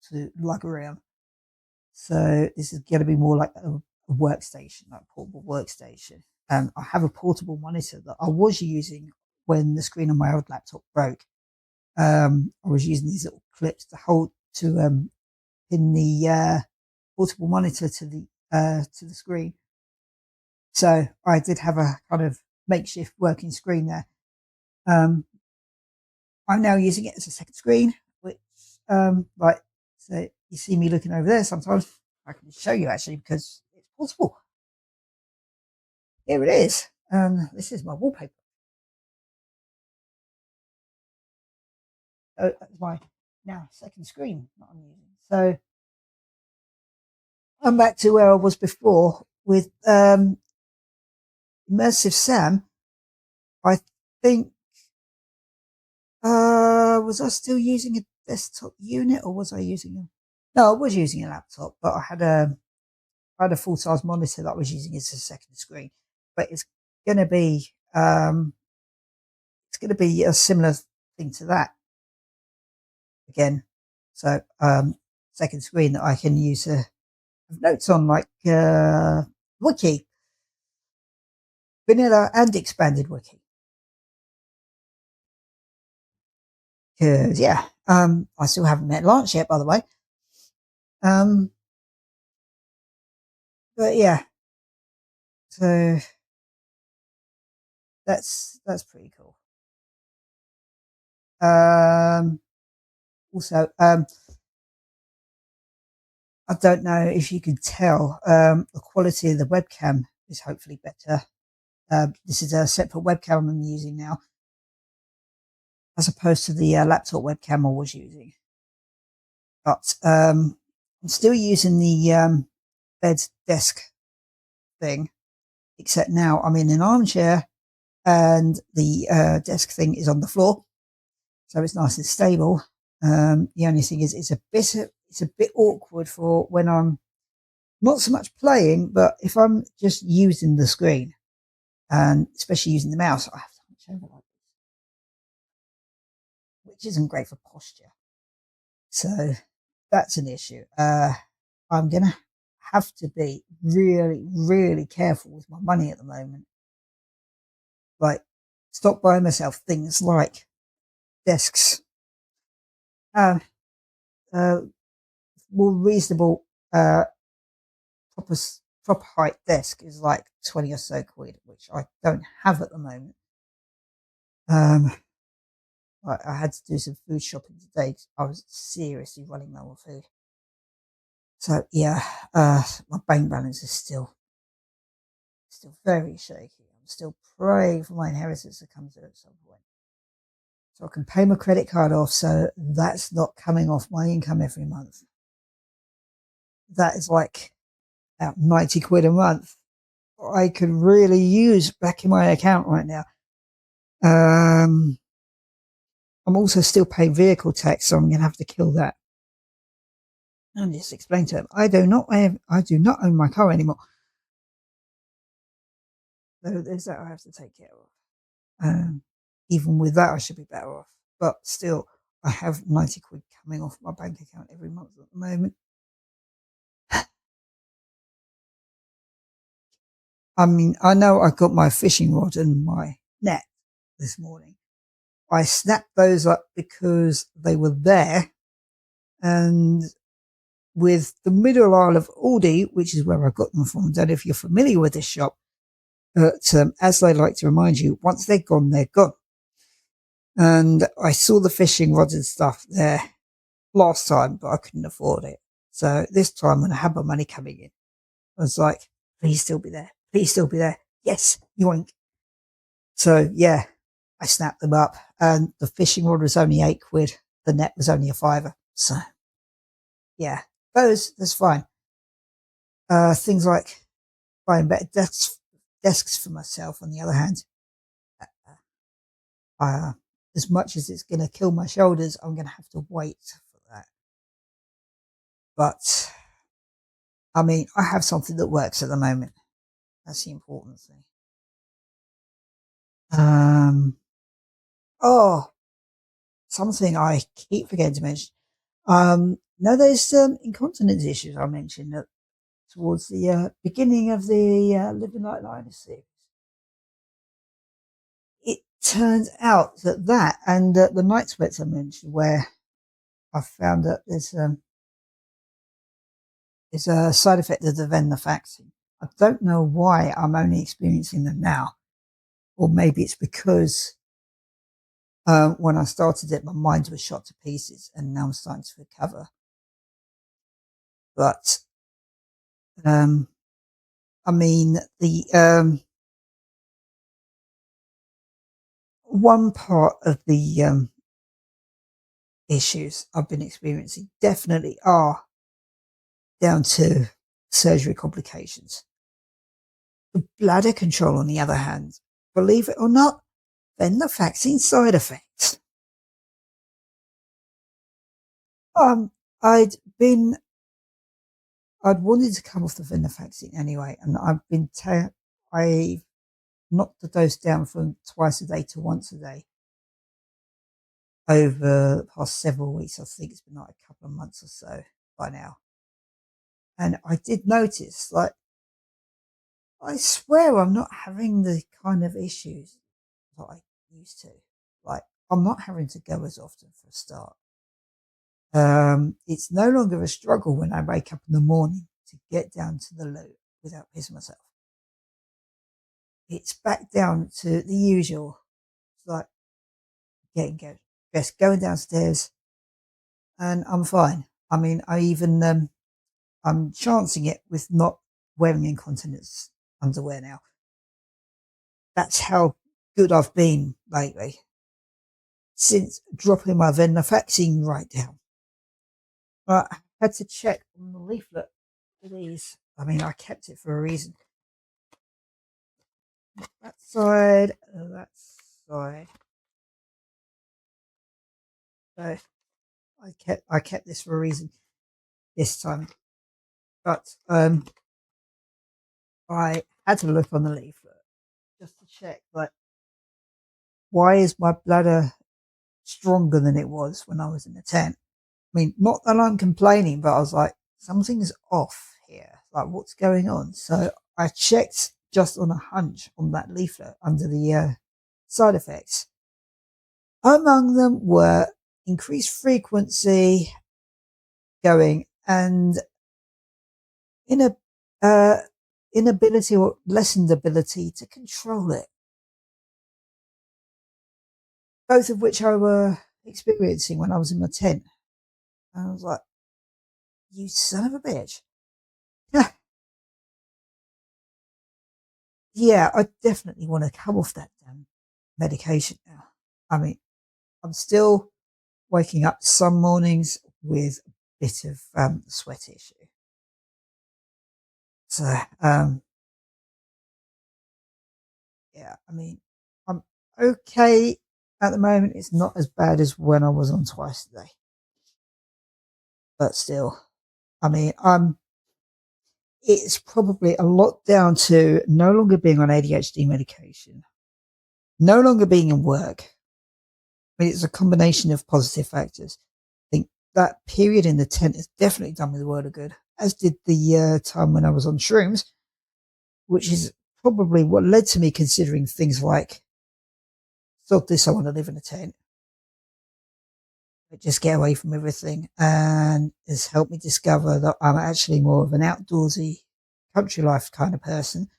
to lug around. So this is going to be more like a workstation, like a portable workstation. I have a portable monitor that I was using when the screen on my old laptop broke. I was using these little clips to hold to pin the portable monitor to the screen. So I did have a kind of makeshift working screen there. Um, I'm now using it as a second screen, which like so you see me looking over there sometimes. I can show you actually because it's portable. Here it is. This is my wallpaper. So that's my now second screen that I'm using. So I'm back to where I was before with Immersive Sam. I think was I still using a desktop unit or was I using a no, I was using a laptop, but I had a full size monitor that I was using as a second screen. But gonna be it's gonna be a similar thing to that again. So second screen that I can use to have notes on like wiki, vanilla and expanded wiki. Cause yeah, I still haven't met Lance yet, by the way. Um, but yeah, so that's pretty cool. Also, I don't know if you can tell, the quality of the webcam is hopefully better. This is a separate webcam I'm using now, as opposed to the laptop webcam I was using. But I'm still using the bed desk thing, except now I'm in an armchair and the desk thing is on the floor, so it's nice and stable. The only thing is, it's a bit awkward for when I'm not so much playing, but if I'm just using the screen and especially using the mouse, I have to hunch over like this, which isn't great for posture. So that's an issue. I'm gonna have to be really, really careful with my money at the moment. Like, stop buying myself things like desks, uh, uh, more reasonable, proper proper height desk is like 20 or so quid, which I don't have at the moment. Um, I had to do some food shopping today. I was seriously running low on food. So yeah, my bank balance is still very shaky. I'm still praying for my inheritance to come through at some point, so I can pay my credit card off. So that's not coming off my income every month. That is like about 90 quid a month. I could really use back in my account right now. Um, I'm also still paying vehicle tax, so I'm going to have to kill that. And just explain to them, I do not own my car anymore. So there's that I have to take care of. Even with that, I should be better off. But still, I have 90 quid coming off my bank account every month at the moment. I mean, I know I got my fishing rod and my net this morning. I snapped those up because they were there. And with the middle aisle of Aldi, which is where I got them from, I don't know if you're familiar with this shop, but as they like to remind you, once they're gone, they're gone. And I saw the fishing rods and stuff there last time, but I couldn't afford it. So this time when I had my money coming in, I was like, please still be there. Please still be there. Yes, yoink. So yeah, I snapped them up and the fishing rod was only 8 quid. The net was only a fiver. So yeah, that's fine. Things like buying better desks for myself, on the other hand, uh, as much as it's going to kill my shoulders, I'm going to have to wait for that. But I mean, I have something that works at the moment. That's the important thing. Um, oh, something I keep forgetting to mention. No, there's incontinence issues I mentioned towards the beginning of the Living Like Linus series. It turns out that and the night sweats I mentioned, where I found that there's a side effect of the venlafaxine. I don't know why I'm only experiencing them now, or maybe it's because when I started it, my mind was shot to pieces, and now I'm starting to recover. But I mean, the one part of the issues I've been experiencing definitely are down to surgery complications. The bladder control, on the other hand, believe it or not, then the vaccine side effects. Um, I'd been, I'd wanted to come off the venlafaxine anyway, and I knocked the dose down from twice a day to once a day over the past several weeks. I think it's been like a couple of months or so by now. And I did notice, like, I swear I'm not having the kind of issues that I used to. Like, I'm not having to go as often for a start. It's no longer a struggle when I wake up in the morning to get down to the loo without pissing myself. It's back down to the usual. It's like dressed, going downstairs, and I'm fine. I mean, I'm chancing it with not wearing incontinence underwear now. That's how good I've been lately since dropping my venlafaxine right down. But I had to check on the leaflet for these. I mean, I kept it for a reason. That side, that side. So I kept this for a reason this time. But I had to look on the leaflet just to check, like, why is my bladder stronger than it was when I was in the tent? I mean, not that I'm complaining, but I was like, something's off here. Like, what's going on? So I checked just on a hunch on that leaflet under the side effects. Among them were increased frequency going and in a inability or lessened ability to control it, both of which I were experiencing when I was in my tent. And I was like, you son of a bitch. Yeah, I definitely want to come off that damn medication now. I mean, I'm still waking up some mornings with a bit of sweat issue. So, yeah, I mean, I'm okay at the moment. It's not as bad as when I was on twice a day, but still, I mean, it's probably a lot down to no longer being on ADHD medication, no longer being in work. I mean, it's a combination of positive factors. I think that period in the tent has definitely done me the world of good, as did the time when I was on shrooms, which is probably what led to me considering things like, sod this, I want to live in a tent. Just get away from everything, and has helped me discover that I'm actually more of an outdoorsy country life kind of person.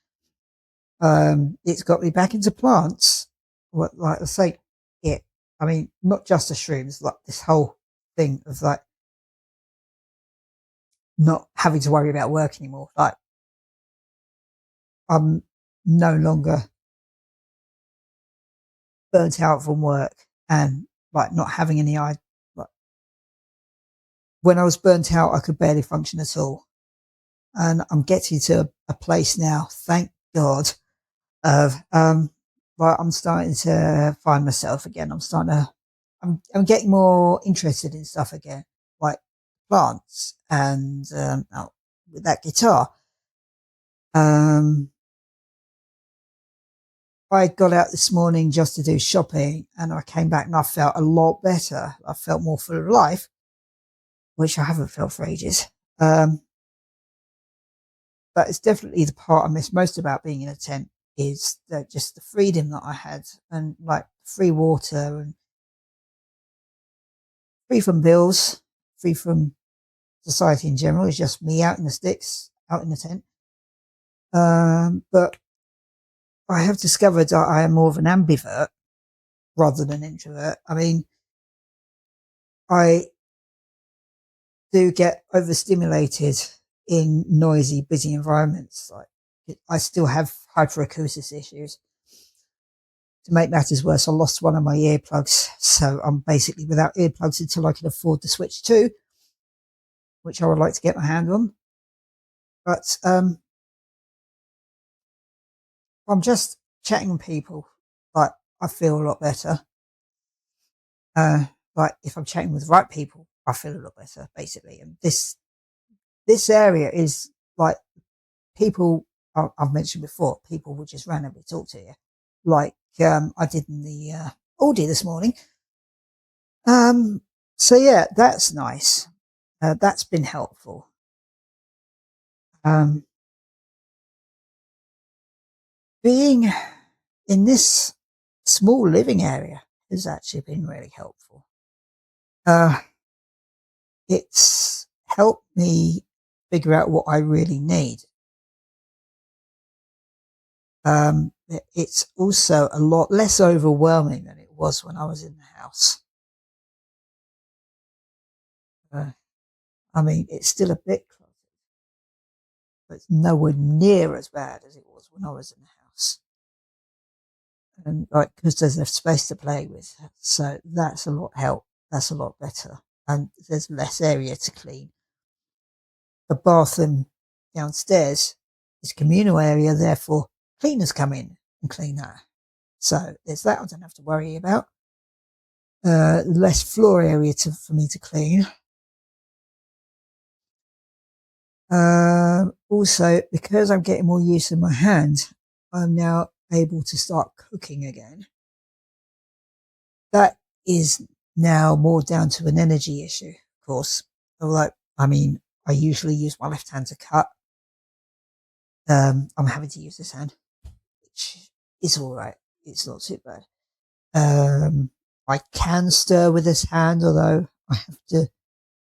It's got me back into plants. What, like I say, it. I mean, not just the shrooms, like this whole thing of like not having to worry about work anymore. Like, I'm no longer burnt out from work and like not having any eye. Like, when I was burnt out, I could barely function at all, and I'm getting to a place now, thank God, of like, I'm starting to find myself again. I'm getting more interested in stuff again, like plants and with that guitar. I got out this morning just to do shopping, and I came back and I felt a lot better. I felt more full of life, which I haven't felt for ages. But it's definitely the part I miss most about being in a tent is just the freedom that I had, and like free water and free from bills, free from society in general. It's just me out in the sticks, out in the tent. But I have discovered that I am more of an ambivert rather than an introvert. I mean, I do get overstimulated in noisy, busy environments. Like I still have hyperacusis issues. To make matters worse, I lost one of my earplugs, so I'm basically without earplugs until I can afford to switch to, which I would like to get my hand on. But I'm just chatting with people. Like I feel a lot better. Like if I'm chatting with the right people, I feel a lot better, basically. And this area is like people I've mentioned before. People will just randomly talk to you, like I did in the Audi this morning. So yeah, that's nice. That's been helpful. Um, being in this small living area has actually been really helpful. It's helped me figure out what I really need. It's also a lot less overwhelming than it was when I was in the house. I mean, it's still a bit cluttered, but it's nowhere near as bad as it was when I was in the house. And like, because there's enough space to play with, so that's a lot help. That's a lot better, and there's less area to clean. The bathroom downstairs is communal area, therefore cleaners come in and clean that. So there's that I don't have to worry about. Less floor area for me to clean. Also, because I'm getting more use of my hand, I'm now able to start cooking again. That is now more down to an energy issue, of course. Although, I mean, I usually use my left hand to cut. I'm having to use this hand, which is all right. It's not too bad. I can stir with this hand, although I have to,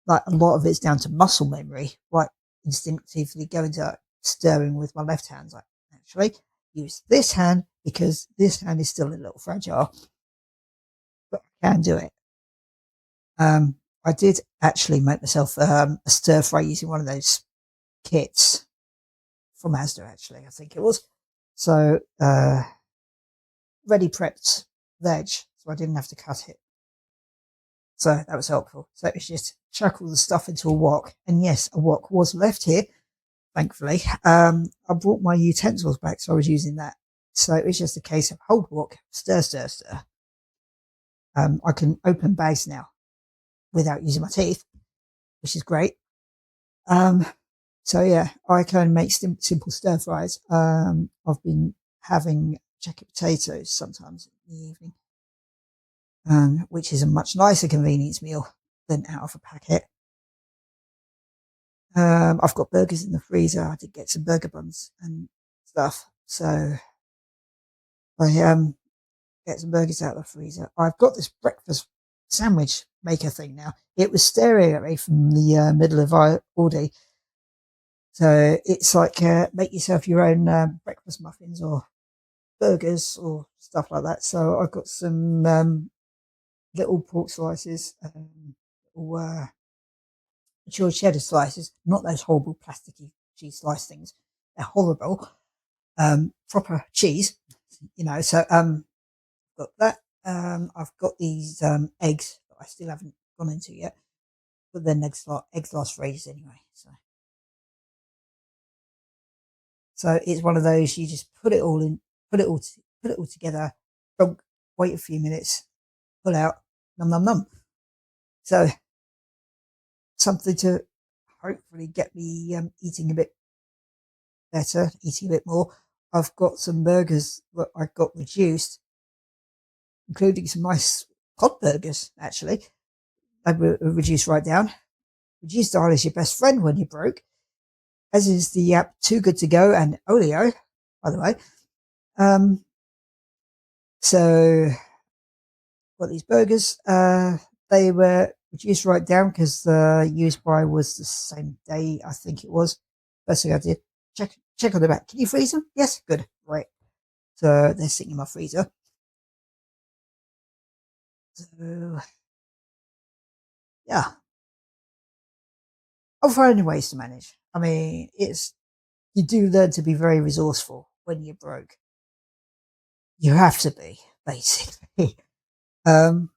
like, a lot of it's down to muscle memory, like instinctively going to stirring with my left hand. Like, actually, use this hand because this hand is still a little fragile, but I can do it. I did actually make myself a stir fry using one of those kits from Asda, actually, I think it was. So, ready prepped veg, so I didn't have to cut it. So that was helpful. So it was just chuck all the stuff into a wok. And yes, a wok was left here, thankfully. I brought my utensils back, so I was using that. So it was just a case of hold wok, stir, stir, stir. I can open bags now without using my teeth, which is great. So yeah, I can make simple stir fries. I've been having jacket potatoes sometimes in the evening, which is a much nicer convenience meal than out of a packet. I've got burgers in the freezer. I did get some burger buns and stuff, so I get some burgers out of the freezer. I've got this breakfast sandwich maker thing now. It was staring at me from the middle of Aldi. So it's like make yourself your own breakfast muffins or burgers or stuff like that. So I've got some little pork slices, little mature cheddar slices, not those horrible plasticky cheese slice things. They're horrible. Proper cheese, you know. So got that. I've got these eggs that I still haven't gone into yet, but then eggs last for ages anyway. So it's one of those you just put it all in, put it all together, dunk, wait a few minutes, pull out, num num num. So something to hopefully get me eating a bit better, eating a bit more. I've got some burgers that I got reduced, including some nice cod burgers, actually. They were reduced right down. Reduced dial is your best friend when you're broke, as is the app Too Good To Go and Olio, by the way. So, got these burgers. They were reduced right down because the use by was the same day, I think it was. First thing I did, check on the back. Can you freeze them? Yes, good, right. So they're sitting in my freezer. So yeah, I'm finding ways to manage. I mean, you do learn to be very resourceful when you're broke. You have to be, basically. Um,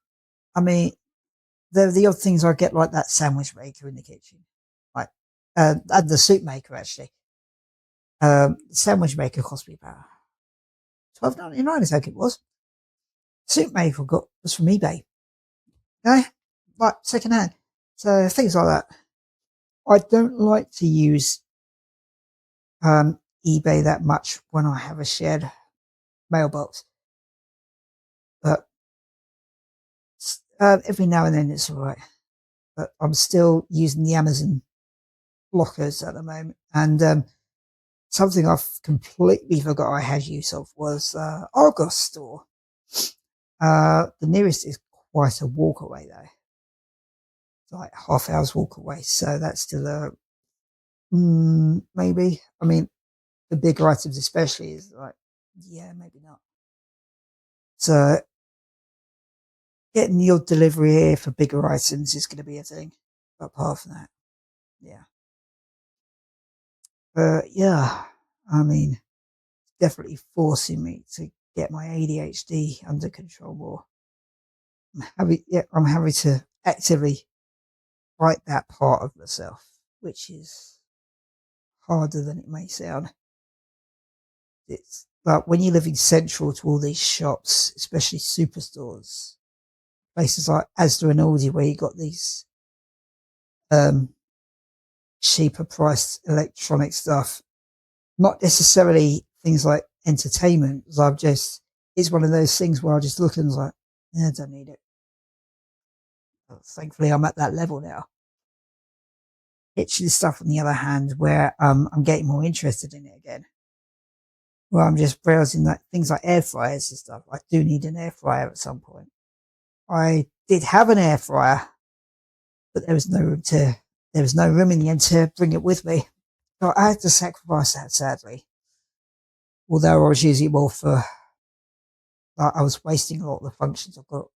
I mean, the odd things I get, like that sandwich maker in the kitchen, like and the soup maker actually. The sandwich maker cost me about $12.99, I think it was. Soup maker was from eBay, like second hand. So things like that. I don't like to use eBay that much when I have a shared mailbox, but every now and then it's all right. But I'm still using the Amazon blockers at the moment, and something I've completely forgot I had use of was Argos store. The nearest is quite a walk away though. It's like half hour's walk away, so that's still a maybe. I mean, the bigger items especially is like, yeah, maybe not. So getting your delivery here for bigger items is going to be a thing. But apart from that, yeah. Yeah, I mean, definitely forcing me to get my ADHD under control more. I'm having to actively fight that part of myself, which is harder than it may sound. It's but when you're living central to all these shops, especially superstores, places like Asda and Aldi, where you got these um, cheaper priced electronic stuff, not necessarily things like entertainment. It's one of those things where I just look and like, I don't need it. But thankfully, I'm at that level now. Kitchen stuff, on the other hand, where I'm getting more interested in it again. Well, I'm just browsing that things like air fryers and stuff. I do need an air fryer at some point. I did have an air fryer, but there was no room in the end to bring it with me. So I had to sacrifice that, sadly. Although I was using it more for, like, I was wasting a lot of the functions I've got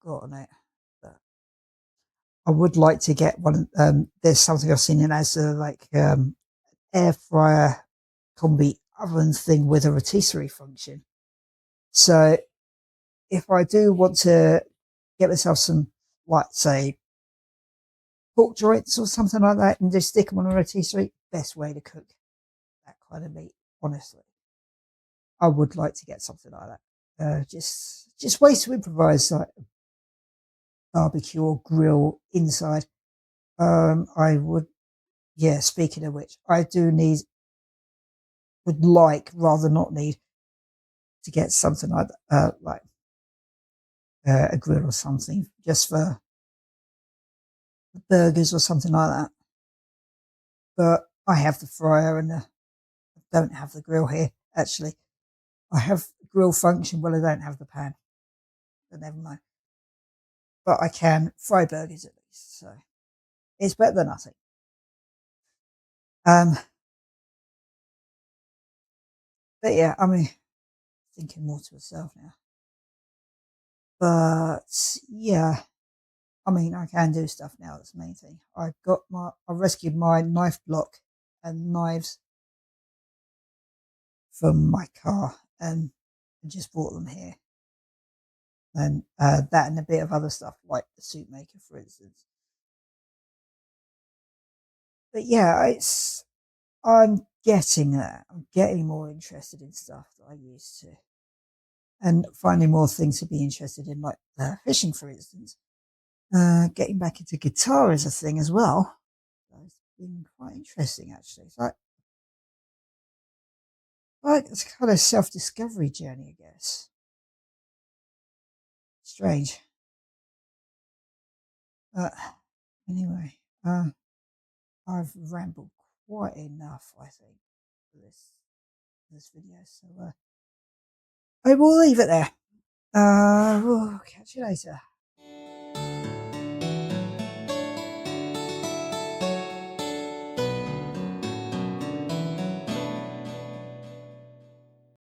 on it. But I would like to get one. There's something I've seen in as a air fryer combi oven thing with a rotisserie function. So if I do want to get myself some, like, say, pork joints or something like that and just stick them on a rotisserie, best way to cook that kind of meat, honestly. I would like to get something like that. Just ways to improvise, like barbecue or grill inside. I would, yeah. Speaking of which, I do need, would like rather not need to get something like a grill or something just for burgers or something like that. But I have the fryer and I don't have the grill here. Actually, I have grill function, but I don't have the pan. But never mind. But I can fry burgers at least, so it's better than nothing. Um, but yeah, I mean, thinking more to myself now. But yeah, I mean, I can do stuff now. That's the main thing. I rescued my knife block and knives from my car and just brought them here. And that and a bit of other stuff like the soup maker, for instance. But yeah, I'm getting there. I'm getting more interested in stuff that I used to, and finding more things to be interested in, like fishing, for instance. Getting back into guitar is a thing as well. been quite interesting, actually. It's like it's kind of self-discovery journey, I guess. Strange. But anyway, I've rambled quite enough, I think, for this video. So I will leave it there. We'll catch you later.